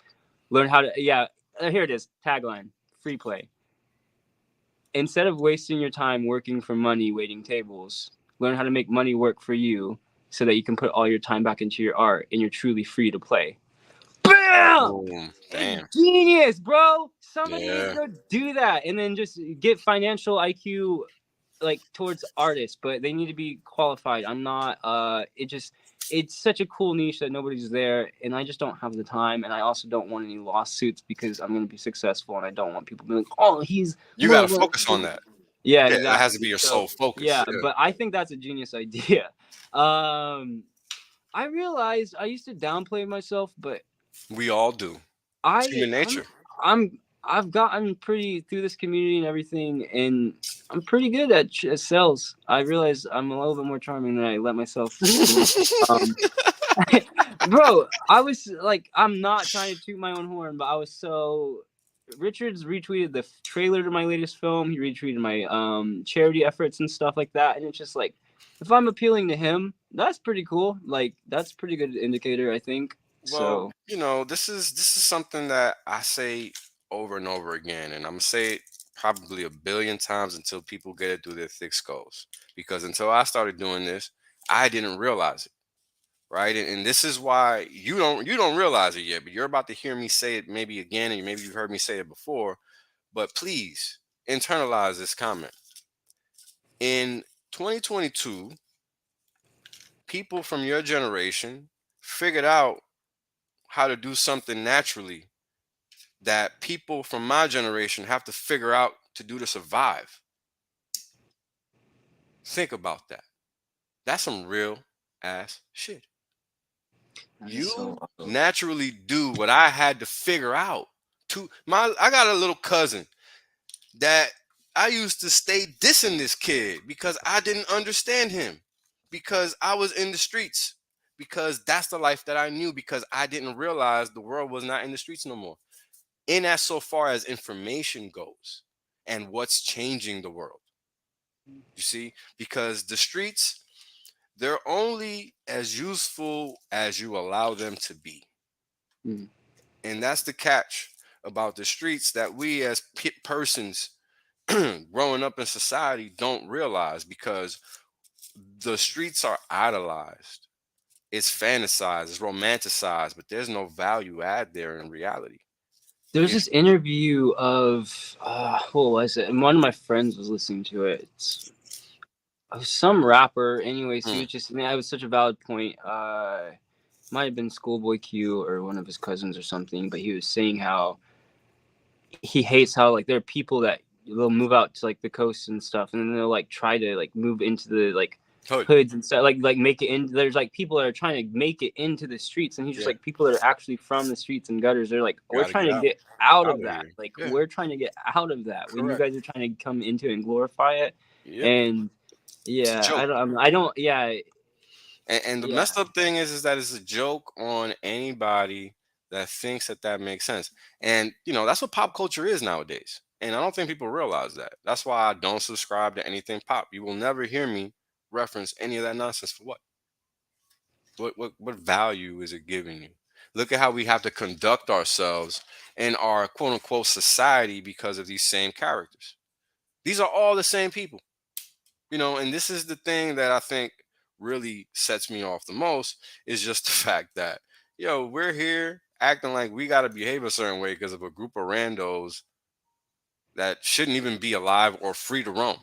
learn how to, yeah. Here it is. Tagline: Free Play. Instead of wasting your time working for money waiting tables, learn how to make money work for you so that you can put all your time back into your art and you're truly free to play. Bam! Boom. It's Damn. genius, bro. Somebody needs to Yeah. go do that and then just get financial IQ like towards artists, but they need to be qualified. I'm not it's such a cool niche that nobody's there, and I just don't have the time, and I also don't want any lawsuits because I'm going to be successful, and I don't want people being like, oh, he's You got to focus on that. yeah, Yeah, that has to exactly. be your So sole focus. yeah, Yeah. but I think that's a genius idea. um I realized I used to downplay myself, but We all do. It's I human I'm nature. I'm I've gotten pretty through this community and everything, and I'm pretty good at sales. I realize I'm a little bit more charming than I let myself believe. Um, bro, I was like, I'm not trying to toot my own horn, but I was so. Richard's retweeted the trailer to my latest film. He retweeted my charity efforts and stuff like that, and it's just like, if I'm appealing to him, that's pretty cool. Like, that's a pretty good indicator, I think. Well, So this is something that I say over and over again, and I'm gonna say it probably a billion times until people get it through their thick skulls. Because until I started doing this, I didn't realize it, right? And this is why you don't realize it yet, but you're about to hear me say it maybe again, and maybe you've heard me say it before. But please internalize this comment. In 2022, people from your generation figured out how to do something naturally that people from my generation have to figure out to do to survive. Think about that. That's some real ass shit. that is so You awesome. naturally do what I had to figure out. I got a little cousin that I used to stay dissing this kid because I didn't understand him, because I was in the streets, because that's the life that I knew, because I didn't realize the world was not in the streets no more. In as so far as information goes and what's changing the world. You see, because the streets, they're only as useful as you allow them to be. Mm. And that's the catch about the streets that we as persons growing up in society don't realize, because the streets are idolized. It's fantasized, it's romanticized, but there's no value add there in reality. There's If this interview of what was it? And one of my friends was listening to it. It was some rapper. Anyways, he hmm, was just. I mean, that was such a valid point. Might have been Schoolboy Q or one of his cousins or something. But he was saying how he hates how like there are people that they'll move out to like the coast and stuff, and then they'll like try to like move into the like hood, hoods and stuff, like make it in. There's like people that are trying to make it into the streets, and he's just yeah, like people that are actually from the streets and gutters. They're like, we're gotta trying get to out, get out out of of that. here. Like Yeah, we're trying to get out of that when you correct. guys are trying to come into it and glorify it. Yep, And it's a yeah, joke. I don't. Yeah, And the yeah. messed up thing is that it's a joke on anybody that thinks that that makes sense. And that's what pop culture is nowadays. And I don't think people realize that. That's why I don't subscribe to anything pop. You will never hear me reference any of that nonsense. For what? What value is it giving you? Look at how we have to conduct ourselves in our quote unquote society because of these same characters. These are all the same people. And this is the thing that I think really sets me off the most is just the fact that, we're here acting like we got to behave a certain way because of a group of randos that shouldn't even be alive or free to roam.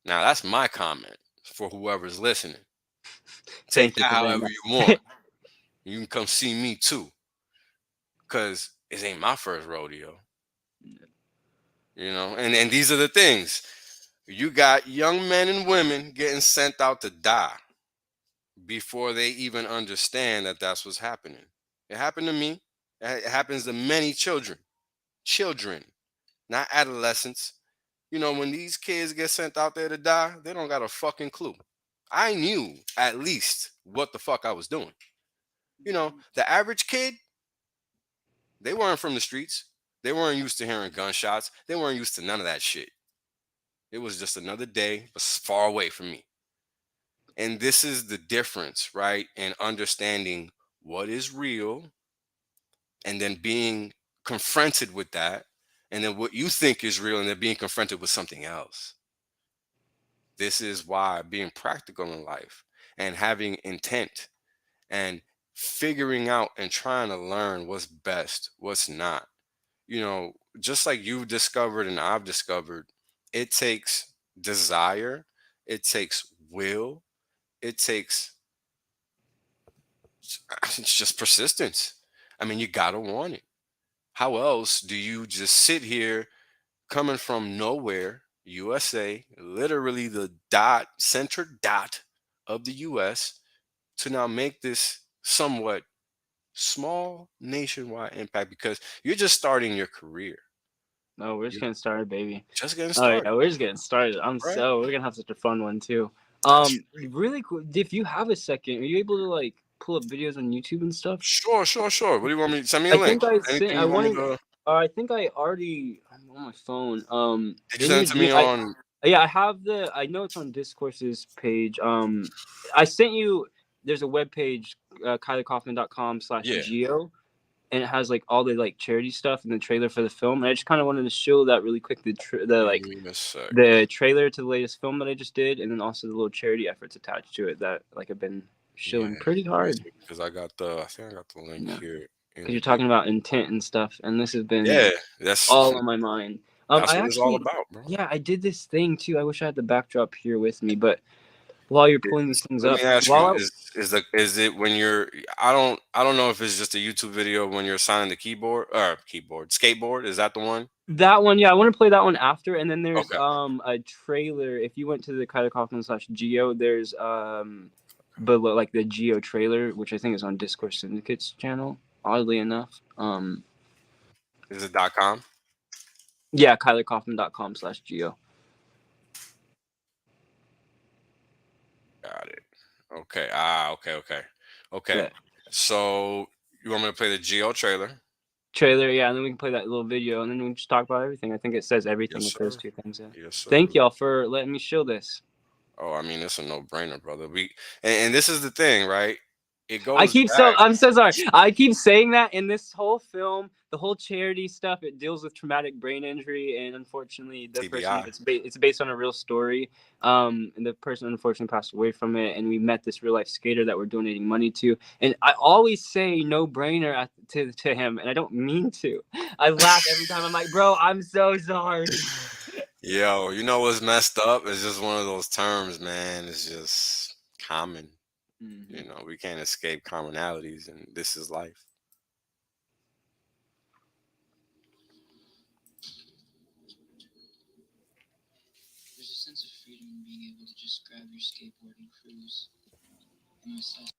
Now, that's my comment for whoever's listening. Take Thank you that for saying however that. you want. You can come see me too, because it ain't my first rodeo. And these are the things. You got young men and women getting sent out to die before they even understand that that's what's happening. It happened to me. It happens to many children, not adolescents. When these kids get sent out there to die, they don't got a fucking clue. I knew at least what the fuck I was doing. The average kid, they weren't from the streets. They weren't used to hearing gunshots. They weren't used to none of that shit. It was just another day, but far away from me. And this is the difference, right? In understanding what is real and then being confronted with that, and then what you think is real and then being confronted with something else. This is why being practical in life and having intent and figuring out and trying to learn what's best, what's not. Just like you've discovered and I've discovered, it takes desire, it takes will, it takes it's just persistence. I mean, you gotta want it. How else do you just sit here coming from nowhere, USA, literally the center dot of the US, to now make this somewhat small nationwide impact because you're just starting your career. No, we're just You're getting started, baby. just getting Oh yeah, started, we're just getting started. right? We're gonna have such a fun one too. That's right. Really cool. If you have a second, are you able to like pull up videos on YouTube and stuff? Sure, sure, sure. What do you want me to send me a I link? think I sent. Anything I you want me wanted. to? I think I already. I'm on my phone. Did you In send your it to me I on? yeah, I have the. I know it's on Discourse's page. I sent you. There's a web page, Yeah. KylrCoffman.com/geo, and it has like all the like charity stuff and the trailer for the film. And I just kind of wanted to show that really quick. The Give like me a sec. the trailer to the latest film that I just did, and then also the little charity efforts attached to it that like have been Yeah. showing pretty Let me hard. see because I think I got the link Yeah, here in because the you're video. talking about intent and stuff, and this has been Yeah, that's all on my mind. that's I what it's all actually, about, bro. yeah, I did this thing too. I wish I had the backdrop here with me, but while you're pulling these things Let me up, ask you: is it when you're? I don't know if it's just a YouTube video when you're assigning the keyboard skateboard. Is that the one? that one, yeah, I want to play that one after, and then there's Okay. a trailer. If you went to the Kylr Coffman/Geo, there's below like the Geo trailer, which I think is on Discourse Syndicate's channel. Oddly enough, Is it .com? yeah, KylrCoffman.com/Geo. Got it. Okay. Ah. Okay. Okay. Okay. Yeah, So you want me to play the Geo trailer? trailer, yeah, and then we can play that little video, and then we can just talk about everything. I think it says everything Yes, with those sir. two things. Yeah. Yes, sir. Thank y'all for letting me show this. Oh, I mean, it's a no-brainer, brother. And this is the thing, right? it goes back. I'm so sorry. I keep saying that in this whole film, the whole charity stuff. It deals with traumatic brain injury, and unfortunately, the person TBI. it's based on a real story. And the person unfortunately passed away from it. And we met this real life skater that we're donating money to. And I always say no brainer to him, and I don't mean to. I laugh every time. I'm like, bro, I'm so sorry. Yo, you know what's messed up? It's just one of those terms, man. It's just common. You know, we can't escape commonalities, and this is life. There's a sense of freedom in being able to just grab your skateboard and cruise. And myself.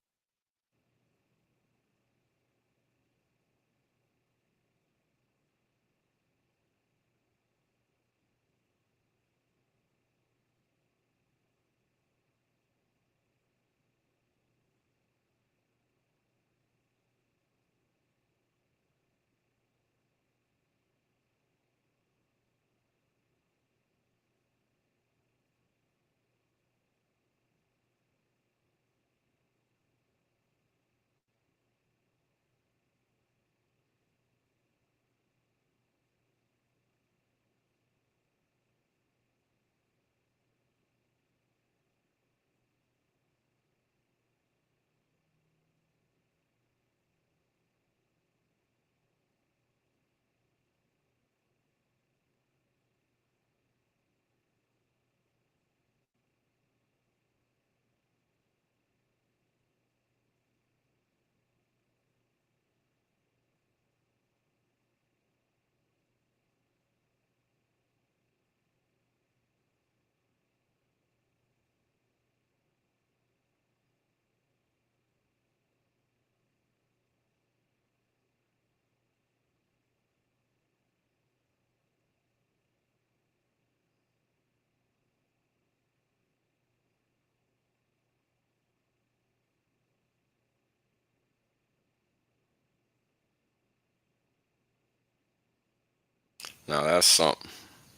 Now that's something.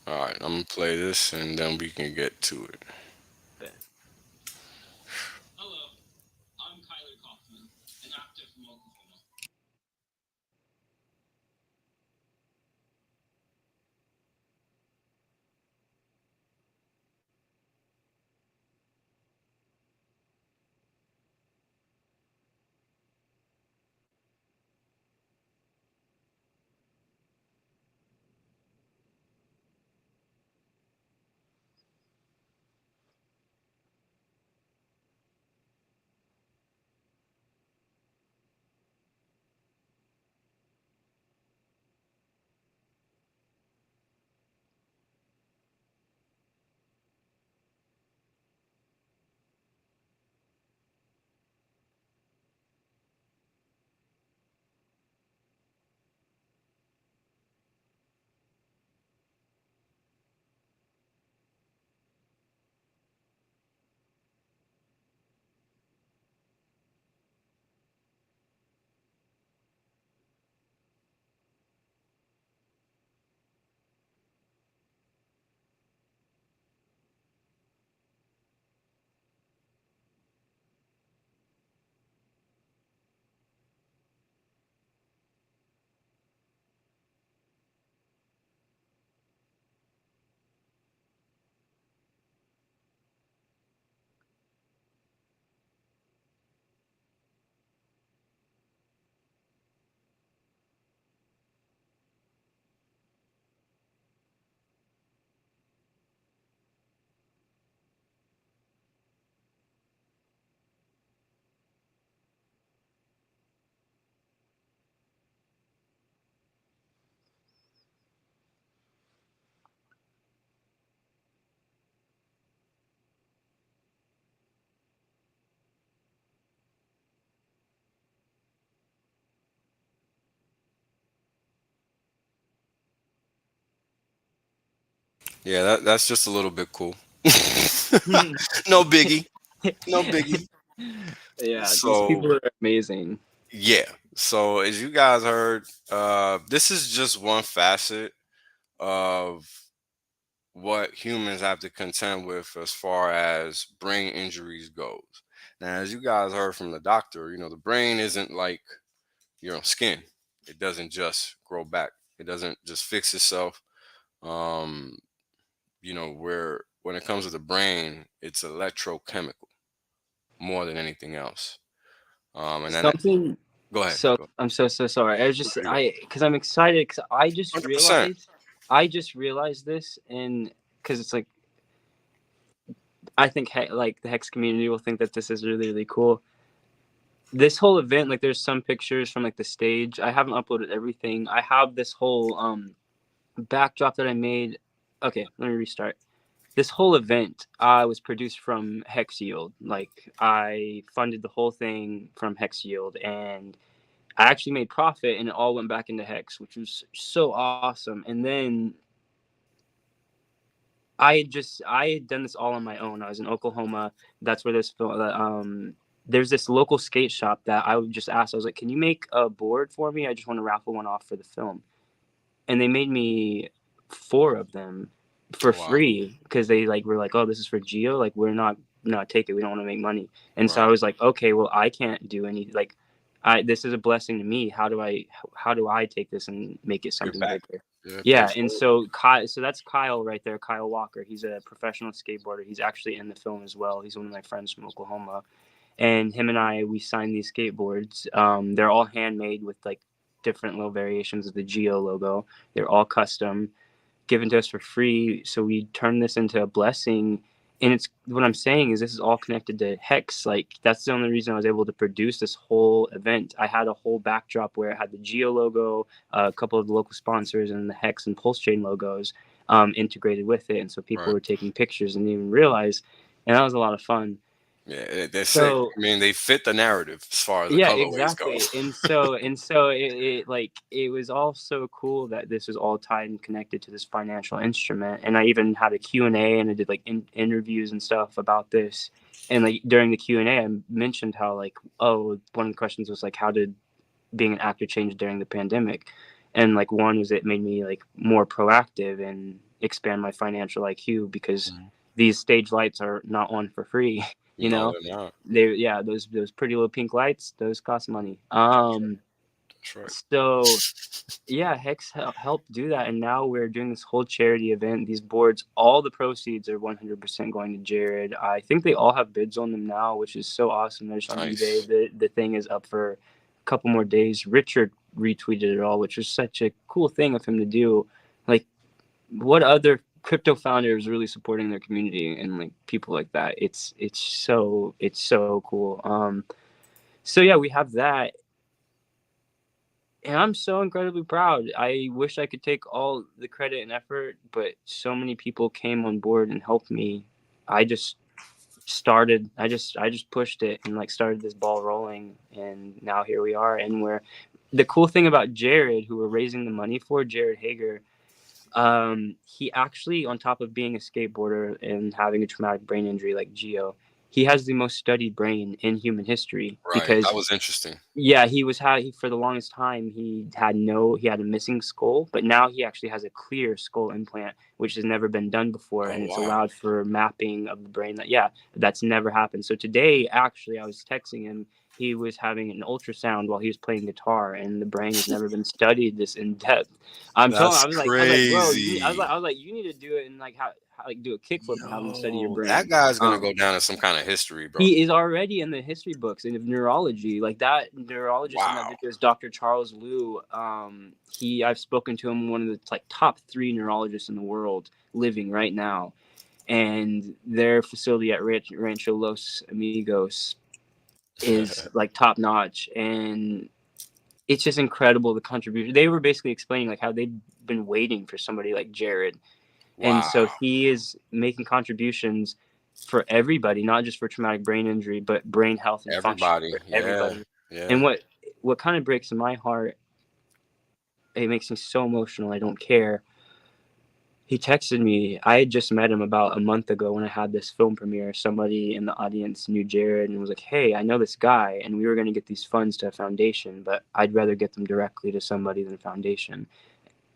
All right, I'm gonna play this, and then we can get to it. Hello, I'm Kylr Coffman, an actor from Oklahoma. Yeah, that's just a little bit cool. No biggie. No biggie. Yeah, these So people are amazing. yeah. So as you guys heard, this is just one facet of what humans have to contend with as far as brain injuries goes. Now, as you guys heard from the doctor, the brain isn't like your skin. It doesn't just grow back. It doesn't just fix itself. Um, where when it comes to the brain, it's electrochemical more than anything else. And then Something. go ahead. So Go. I'm so sorry. I was No, just you go. because I'm excited because 100%. I just realized this, and because it's like I think like the Hex community will think that this is really really cool. This whole event, like there's some pictures from like the stage. I haven't uploaded everything. I have this whole backdrop that I made. Okay, let me restart. This whole event was produced from Hex Yield. Like I funded the whole thing from Hex Yield, and I actually made profit, and it all went back into Hex, which was so awesome. And then I had done this all on my own. I was in Oklahoma. That's where this there's this local skate shop that I would just ask. I was like, "Can you make a board for me? I just want to raffle one off for the film." And they made me 4 of them for Wow. free because they like were like, "Oh, this is for Geo. Like, we're not take it. We don't want to make money." And so I Right. was like, "Okay, well, I can't do any like." This is a blessing to me. How do I take this and make it Give something back. bigger? Yeah, pay Yeah, and forward. so so that's Kyle right there, Kyle Walker. He's a professional skateboarder. He's actually in the film as well. He's one of my friends from Oklahoma, and him and we signed these skateboards. They're all handmade with like different little variations of the Geo logo. They're all custom, given to us for free. So we turned this into a blessing. And it's what I'm saying is this is all connected to Hex. Like that's the only reason I was able to produce this whole event. I had a whole backdrop where it had the Geo logo, a couple of the local sponsors, and the Hex and Pulse Chain logos integrated with it. And so people Right. were taking pictures and didn't even realize. And that was a lot of fun. Yeah, they're sick. So I mean, they fit the narrative as far as the yeah, colorways go. exactly. And so it like it was all so cool that this was all tied and connected to this financial instrument. And I even had a Q&A, and I did like interviews and stuff about this. And like during the Q&A, I mentioned how like, oh, one of the questions was like, how did being an actor change during the pandemic? And like one was it made me like more proactive and expand my financial IQ because Mhm. these stage lights are not on for free, you No, know. they're not. Those pretty little pink lights, those cost money. That's right. So yeah, Hex helped do that, and now we're doing this whole charity event. These boards, all the proceeds are 100% going to Jared. I think they all have bids on them now, which is so awesome. They're just on eBay. Nice. The thing is up for a couple more days. Richard retweeted it all, which was such a cool thing of him to do. Like, what other crypto founder is really supporting their community and like people like that? It's so cool. So yeah, we have that, and I'm so incredibly proud. I wish I could take all the credit and effort, but so many people came on board and helped me. I just I just pushed it and like started this ball rolling, and now here we are. And we're the cool thing about Jared, who we're raising the money for, Jared Hager. He actually, on top of being a skateboarder and having a traumatic brain injury like Geo, he has the most studied brain in human history Right. That because was interesting. yeah, for the longest time he had a missing skull, but now he actually has a clear skull implant, which has never been done before, Oh and it's wow. allowed for mapping of the brain. That's never happened. So today, actually, I was texting him. He was having an ultrasound while he was playing guitar, and the brain has never been studied this in depth. I'm telling. That's I was like, bro, crazy. I was like, you need to do it and like how like do a kickflip and have them study your Yo, that brain. guy's gonna go down in some kind of history, bro. He is already in the history books and of neurology. Like that neurologist in that Wow. video is Dr. Charles Liu. I've spoken to him, one of the like top 3 neurologists in the world living right now, and their facility at Rancho Los Amigos is like top notch, and it's just incredible the contribution. They were basically explaining like how they'd been waiting for somebody like Jared, and Wow. so he is making contributions for everybody, not just for traumatic brain injury, but brain health and function Everybody. for Yeah. everybody. And Yeah. what kind of breaks my heart, it makes me so emotional. I don't care. He texted me. I had just met him about a month ago when I had this film premiere. Somebody in the audience knew Jared and was like, "Hey, I know this guy, and we were going to get these funds to a foundation, but I'd rather get them directly to somebody than a foundation."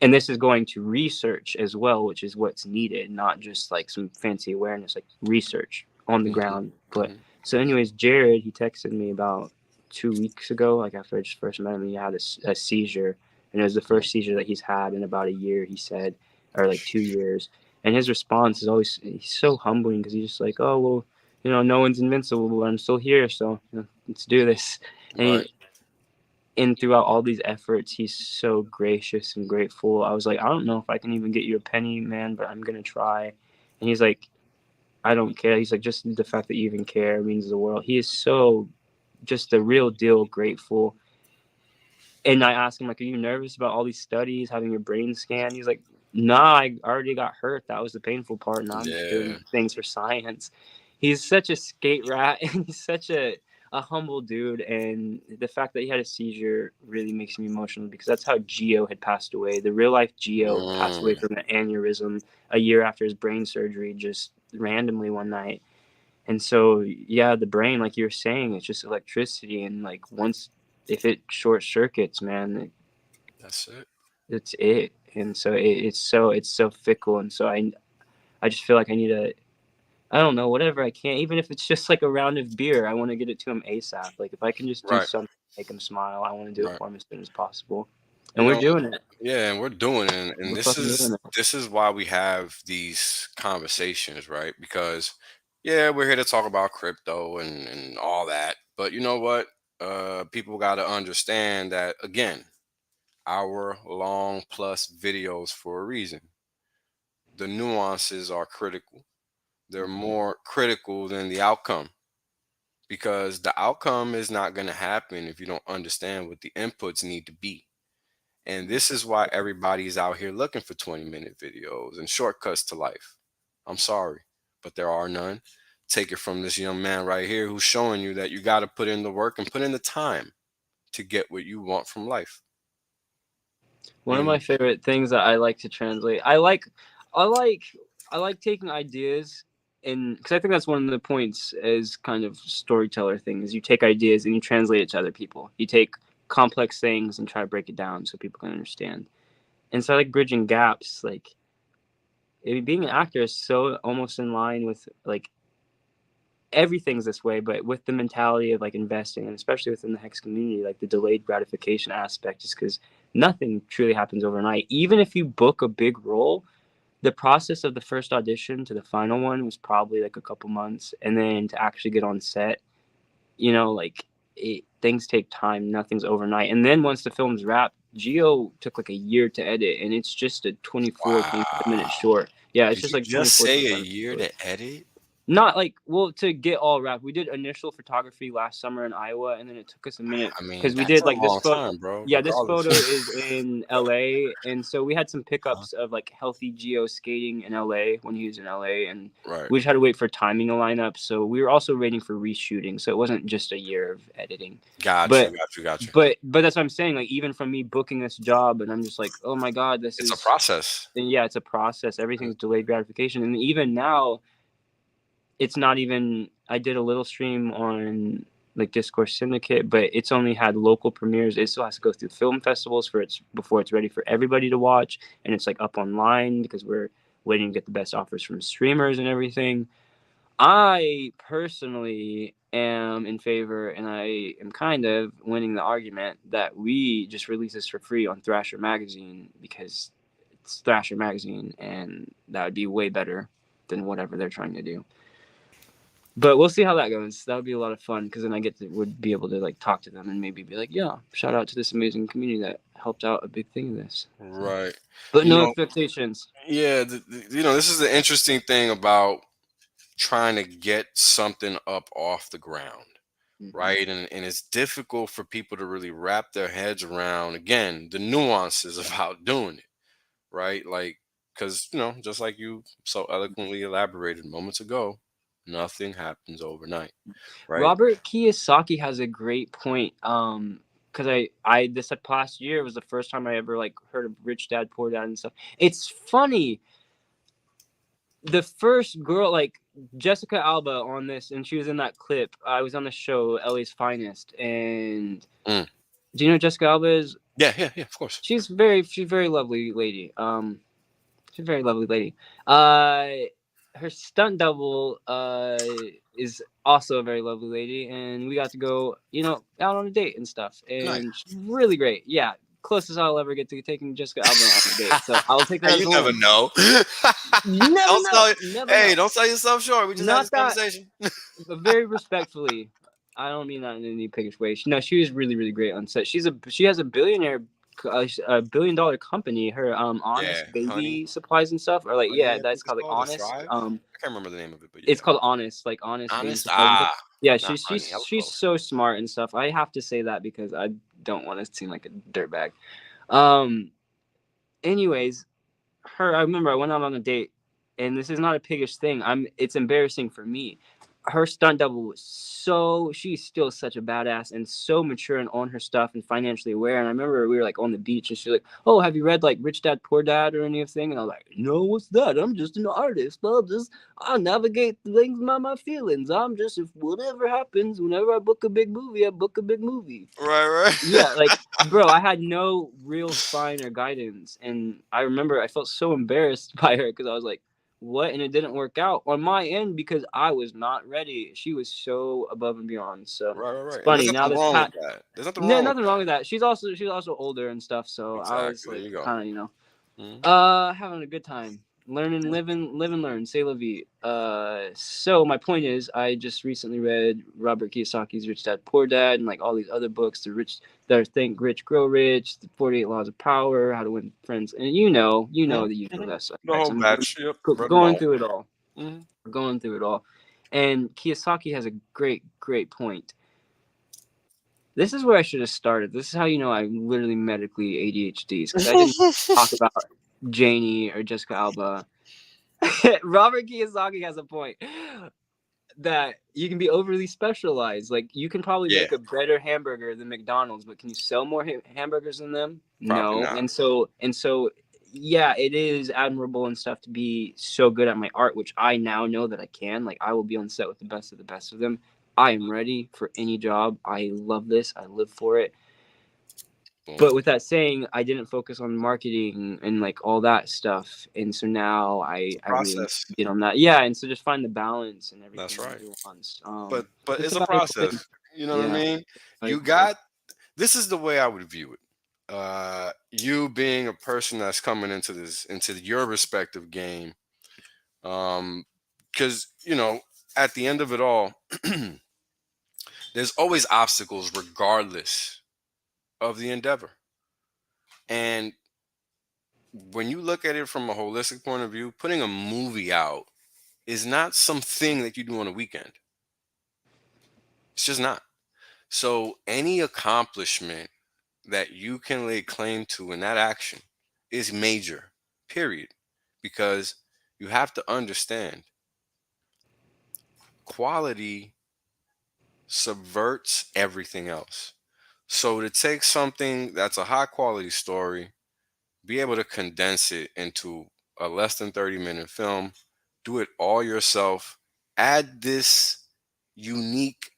and this is going to research as well, which is what's needed, not just like some fancy awareness, like research on the ground. But so anyways, Jared, he texted me about 2 weeks ago, like after I just first met him. He had a seizure, and it was the first seizure that he's had in about a year, he said, or like 2 years. And his response is always, he's so humbling, because he's just like, oh well, no one's invincible, but I'm still here, so let's do this. And and throughout all these efforts, he's so gracious and grateful. I was like, I don't know if I can even get you a penny, man, but I'm gonna try. And he's like, I don't care. He's like, just the fact that you even care means the world. He is so just the real deal grateful. And I asked him, like, are you nervous about all these studies, having your brain scanned? He's like, nah, I already got hurt. That was the painful part. Now I'm just doing things for science. He's such a skate rat, and he's such a humble dude. And the fact that he had a seizure really makes me emotional, because that's how Gio had passed away. The real life Gio passed away from an aneurysm a year after his brain surgery, just randomly one night. And so, yeah, the brain, like you were saying, it's just electricity. And like if it short circuits, man, that's it. It's it. And so it's so fickle. And so I just feel like I need I don't know, whatever I can, even if it's just like a round of beer, I want to get it to him ASAP. Like if I can just do something to make him smile, I want to do it for him as soon as possible. And we're doing it. Yeah, and we're doing it. And We're fucking doing it. this is why we have these conversations, right? Because yeah, we're here to talk about crypto and all that. But you know what? People gotta understand that again, hour long plus videos for a reason. The nuances are critical. They're more critical than the outcome, because the outcome is not going to happen if you don't understand what the inputs need to be. And this is why everybody's out here looking for 20-minute videos and shortcuts to life. I'm sorry, but there are none. Take it from this young man right here who's showing you that you got to put in the work and put in the time to get what you want from life. One of my favorite things that I like to translate, I like taking ideas, and because I think that's one of the points as kind of storyteller thing, is you take ideas and you translate it to other people. You take complex things and try to break it down so people can understand. And so I like bridging gaps. Like being an actor is so almost in line with like everything's this way, but with the mentality of like investing, and especially within the HEX community, like the delayed gratification aspect, is because nothing truly happens overnight. Even if you book a big role, the process of the first audition to the final one was probably like a couple months, and then to actually get on set, like things take time. Nothing's overnight. And then once the film's wrapped, Gio took like a year to edit, and it's just a 25-minute short. Yeah, it's Did just you like just 24 say a year to edit? Not like, well, to get all wrapped. We did initial photography last summer in Iowa, and then it took us a minute I mean, because we that's did a like this long photo. time, bro. Yeah, this Regardless. photo is in LA, and so we had some pickups of like healthy Geo skating in LA when he was in LA, and we just had to wait for timing to line up. So we were also waiting for reshooting, so it wasn't just a year of editing. Got you. But that's what I'm saying. Like even from me booking this job, and I'm just like, oh my god, it's a process. And yeah, it's a process. Everything's delayed gratification, and even now, it's not even. I did a little stream on like Discourse Syndicate, but it's only had local premieres. It still has to go through film festivals before it's ready for everybody to watch, and it's like up online because we're waiting to get the best offers from streamers and everything. I personally am in favor, and I am kind of winning the argument that we just release this for free on Thrasher Magazine, because it's Thrasher Magazine, and that would be way better than whatever they're trying to do. But we'll see how that goes. That would be a lot of fun, because then I would be able to like talk to them and maybe be like, yeah, shout out to this amazing community that helped out a big thing of this. Right. But no expectations. Yeah, this is the interesting thing about trying to get something up off the ground, right? And it's difficult for people to really wrap their heads around, again, the nuances about doing it, right? Like, because, just like you so eloquently elaborated moments ago, nothing happens overnight, right? Robert Kiyosaki has a great point. Because I this past year was the first time I ever like heard of Rich Dad Poor Dad and stuff. It's funny. The first girl, like Jessica Alba, on this, and she was in that clip. I was on the show LA's Finest, and do you know who Jessica Alba is? Yeah, of course. She's very lovely lady. She's a very lovely lady. Her stunt double is also a very lovely lady, and we got to go, out on a date and stuff. Nice. And she's really great. Yeah, closest I'll ever get to taking Jessica Alba on a date. So I'll take that Hey, as you a never win. know. You never Don't know. sell, Never know. don't sell yourself short. We just had Not this that, conversation. but very respectfully. I don't mean that in any piggish way. She was really, really great on set. She has a $1 billion company. Her Yeah, Honest honey. Baby supplies and stuff, or like, Honey, I that's think it's called like called a Honest. Thrive. I can't remember the name of it, but It's yeah. called Honest, like Honest Baby Honest. supplies and stuff. Yeah, Not honey. she's Hello. so smart and stuff. I have to say that because I don't want to seem like a dirtbag. Um. Anyways, I remember I went out on a date, and this is not a piggish thing. It's embarrassing for me. Her stunt double was she's still such a badass and so mature and on her stuff and financially aware. And I remember we were like on the beach, and she's like, "Oh, have you read like Rich Dad Poor Dad or anything?" And I was like, "No, what's that? I'm just an artist. I'll navigate things by my feelings. I'm just, if whatever happens, whenever I book a big movie, I book a big movie." Right. Yeah, like, bro, I had no real spine or guidance, and I remember I felt so embarrassed by her because I was like, "What?" And it didn't work out on my end because I was not ready. She was so above and beyond. So it's Right. And there's funny now. nothing This wrong with pat, that. There's nothing no, wrong with nothing wrong with that. She's also older and stuff. So I was exactly. There like, you go. kind of, Mhm. having a good time. Learning, live and learn. C'est la vie. So my point is, I just recently read Robert Kiyosaki's Rich Dad Poor Dad and like all these other books, Think Rich Grow Rich, the 48 Laws of Power, How to Win Friends, and Mhm. the usual Mhm. suspects. The whole I'm batch. Yep. Read them going all. through it all. Mhm. We're going through it all, and Kiyosaki has a great point. This is where I should have started. This is how you know I'm literally medically ADHDs because I didn't talk about Janie or Jessica Alba. Robert Kiyosaki has a point that you can be overly specialized. Like, you can probably Yeah. make a better hamburger than McDonald's, but can you sell more hamburgers than them? Probably No. not. And so, yeah, it is admirable and stuff to be so good at my art, which I now know that I can. Like, I will be on set with the best of them. I am ready for any job. I love this. I live for it. Boom. But with that saying, I didn't focus on marketing and like all that stuff, and so now I really need Process. to get on that. Yeah, and so just find the balance and That's everything right. and nuance. But It's it's a a valuable thing. process. You know what I Yeah, mean? You valuable thing. got this is the way I would view it. You being a person that's coming into your respective game, because at the end of it all, there's always obstacles regardless of the endeavor. And when you look at it from a holistic point of view, putting a movie out is not something that you do on a weekend. It's just not. So any accomplishment that you can lay claim to in that action is major, period. Because you have to understand quality subverts everything else. So to take something that's a high quality story, be able to condense it into a less than 30-minute film, do it all yourself, add this unique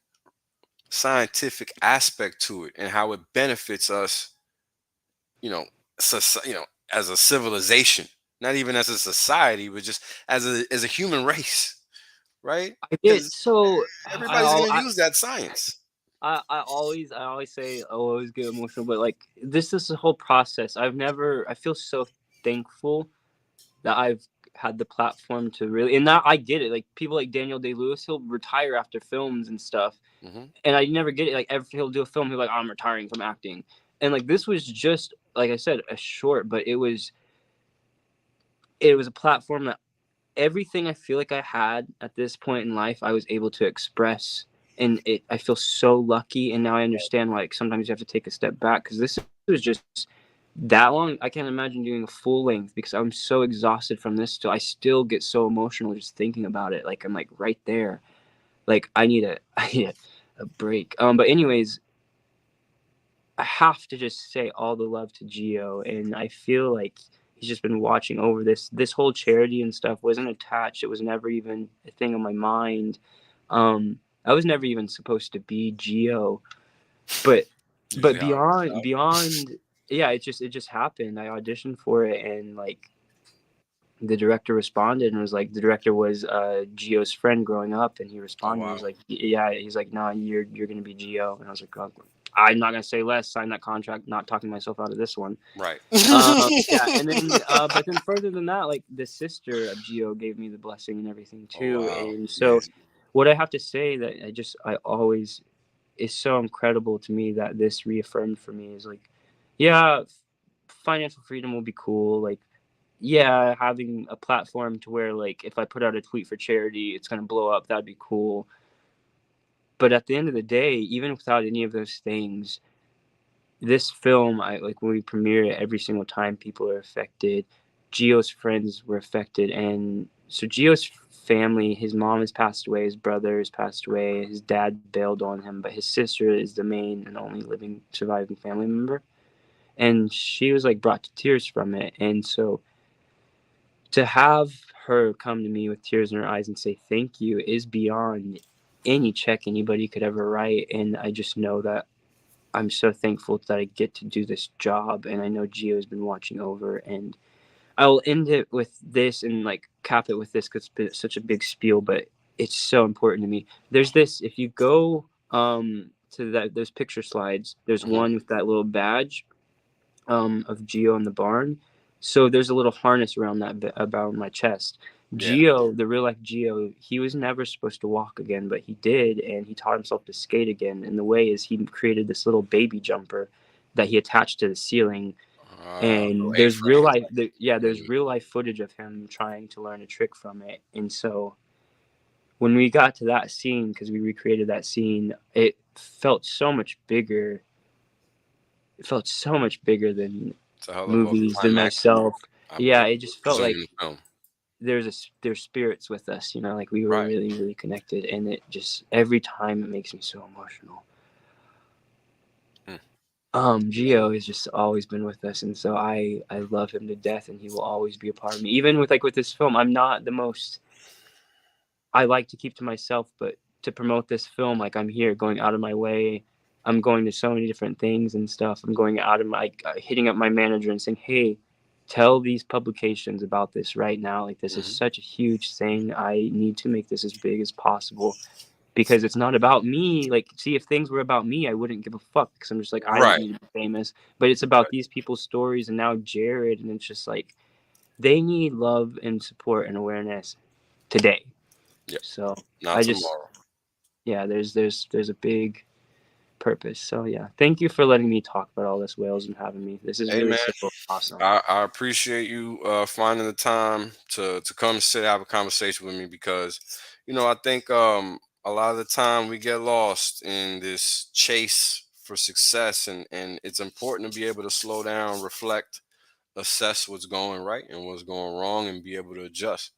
scientific aspect to it and how it benefits us, you know, as a civilization, not even as a society, but just as a human race, right? I get Because so everybody's going to use that science. I always say I always get emotional, but like, this is the whole process. I feel so thankful that I've had the platform to really, and now I get it. Like, people like Daniel Day-Lewis, he'll retire after films and stuff, Hmm. and I never get it. Like, he'll do a film, he'll be like, "I'm retiring from acting," and like, this was just, like I said, a short, but it was a platform that everything I feel like I had at this point in life, I was able to express, and I feel so lucky. And now I understand, like, sometimes you have to take a step back because this was just that long. I can't imagine doing a full length because I'm so exhausted from this. I still get so emotional just thinking about it. Like, I'm like right there. Like, I need a break. But anyways, I have to just say all the love to Gio, and I feel like he's just been watching over this whole charity and stuff. Wasn't attached. It was never even a thing on my mind. I was never even supposed to be Gio, but Usually how it works beyond out. yeah, it just happened. I auditioned for it, and like the director responded and was like, the director was Gio's friend growing up, and he Oh responded. wow. He's like, yeah, he's like, no, you're gonna be Gio, and I was like, oh, I'm not gonna say less. Sign that contract. Not talking myself out of this one. Right. Yeah, and then but then further than that, like the sister of Gio gave me the blessing and everything Oh too, wow. and so Amazing. what I have to say that I always is so incredible to me that this reaffirmed for me is like, yeah, financial freedom will be cool. Like, yeah, having a platform to where like if I put out a tweet for charity, it's gonna blow up. That'd be cool. But at the end of the day, even without any of those things, this film, I like when we premiere it, every single time people are affected. Gio's friends were affected, and so Gio's family, his mom has passed away, his brother has passed away, his dad bailed on him, but his sister is the main and only living surviving family member, and she was like brought to tears from it. And so to have her come to me with tears in her eyes and say thank you is beyond any check anybody could ever write. And I just know that I'm so thankful that I get to do this job, and I know Gio's been watching over. And I'll end it with this and like cap it with this because it's been such a big spiel, but it's so important to me. There's this, if you go to that those picture slides, there's Hmm. one with that little badge of Gio in the barn. So there's a little harness around that about my chest. Yeah. Gio, the real life Gio, he was never supposed to walk again, but he did, and he taught himself to skate again. And the way is he created this little baby jumper that he attached to the ceiling. Little And there's real A-frame. life, there's Mm. real life footage of him trying to learn a trick from it. And so when we got to that scene, because we recreated that scene, it felt so much bigger. It felt so much bigger than It's a hell of a movies, than climax, myself. I Yeah, believe, it just felt consuming like the film. there's spirits with us, you know, like we were Right. really, really connected. And it just every time it makes me so emotional. Mm. Gio has just always been with us, and so I love him to death, and he will always be a part of me. Even with this film, I'm not the most. I like to keep to myself, but to promote this film, like I'm here, going out of my way. I'm going to so many different things and stuff. I'm going out of my hitting up my manager and saying, "Hey, tell these publications about this right now. Like this is Hmm. such a huge thing. I need to make this as big as possible." Because it's not about me. Like, see, if things were about me, I wouldn't give a fuck because I'm just like, I don't Right. need to be famous. But it's about these people's stories, and now Jared, and it's just like they need love and support and awareness today. Yep. So Not I just, tomorrow. yeah, there's a big purpose. So yeah, thank you for letting me talk about all this, Wales, and having me. This is Hey really man, so awesome. I appreciate you finding the time to come sit have a conversation with me because I think a lot of the time we get lost in this chase for success, and it's important to be able to slow down, reflect, assess what's going right and what's going wrong, and be able to adjust.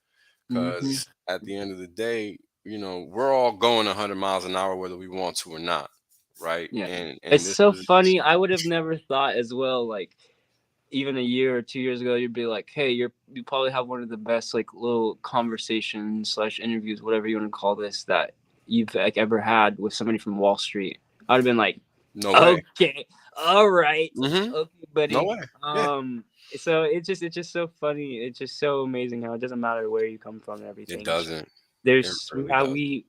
Hmm. Because at the end of the day, we're all going 100 miles an hour whether we want to or not, right? Yeah, And it's this so is funny. I would have never thought as well, like even a year or 2 years ago, you'd be like, "Hey, you probably have one of the best like little conversations slash interviews, whatever you want to call this, that you've like ever had with somebody from Wall Street." I'd have been like, no way. "Okay, all right, Hmm. okay, No buddy." way. Yeah, So it's just so funny. It's just so amazing how it doesn't matter where you come from and it everything. It's just, doesn't. It there's really how does.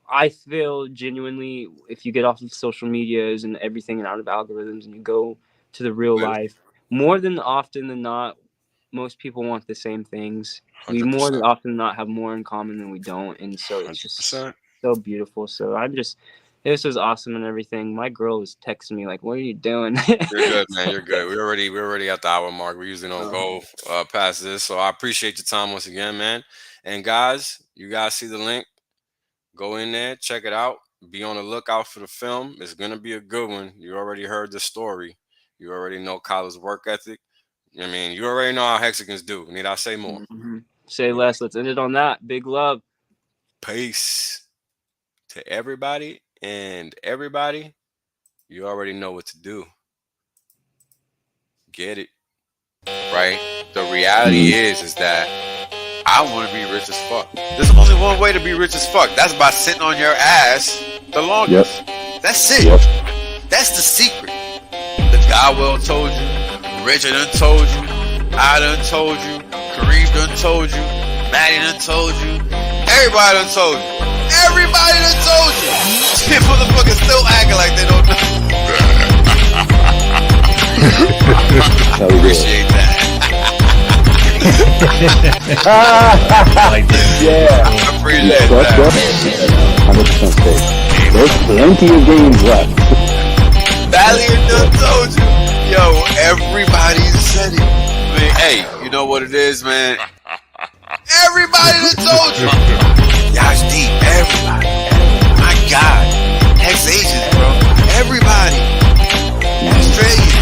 I feel genuinely if you get off of social medias and everything and out of algorithms and you go to the real Live life, more than often than not, most people want the same things. We more than 100%. often than not have more in common than we don't, and so it's just 100%. so beautiful. So this was awesome and everything. My girl was texting me like, "What are you doing?" You're good, man. You're good. We're already at the hour mark. We usually don't Uh, go past this. So I appreciate your time once again, man. And guys, you guys see the link. Go in there, check it out. Be on the lookout for the film. It's gonna be a good one. You already heard the story. You already know Kyl's work ethic. I mean, you already know how Hexicans do. Need I say more? Say less. Let's end it on that. Big love. Peace to everybody and everybody. You already know what to do. Get it right. The reality is that I want to be rich as fuck. There's only one way to be rich as fuck. That's by sitting on your ass the longest. Yep. That's it. Yep. That's the secret. The God well told you. Richard done told you. I done told you. Kareem done told you. Maddie done told you. Everybody done told you. Everybody done told you. Shit, motherfuckers still acting like they don't know. Appreciate that. Yeah. I appreciate That's that. 100% safe. There's plenty of games left. Valiant done told you. Yo, everybody said it. Man, hey, you know what it is, man? Everybody done told you. Y'all deep. Everybody. My God. Hex agents, bro. Everybody. Australia.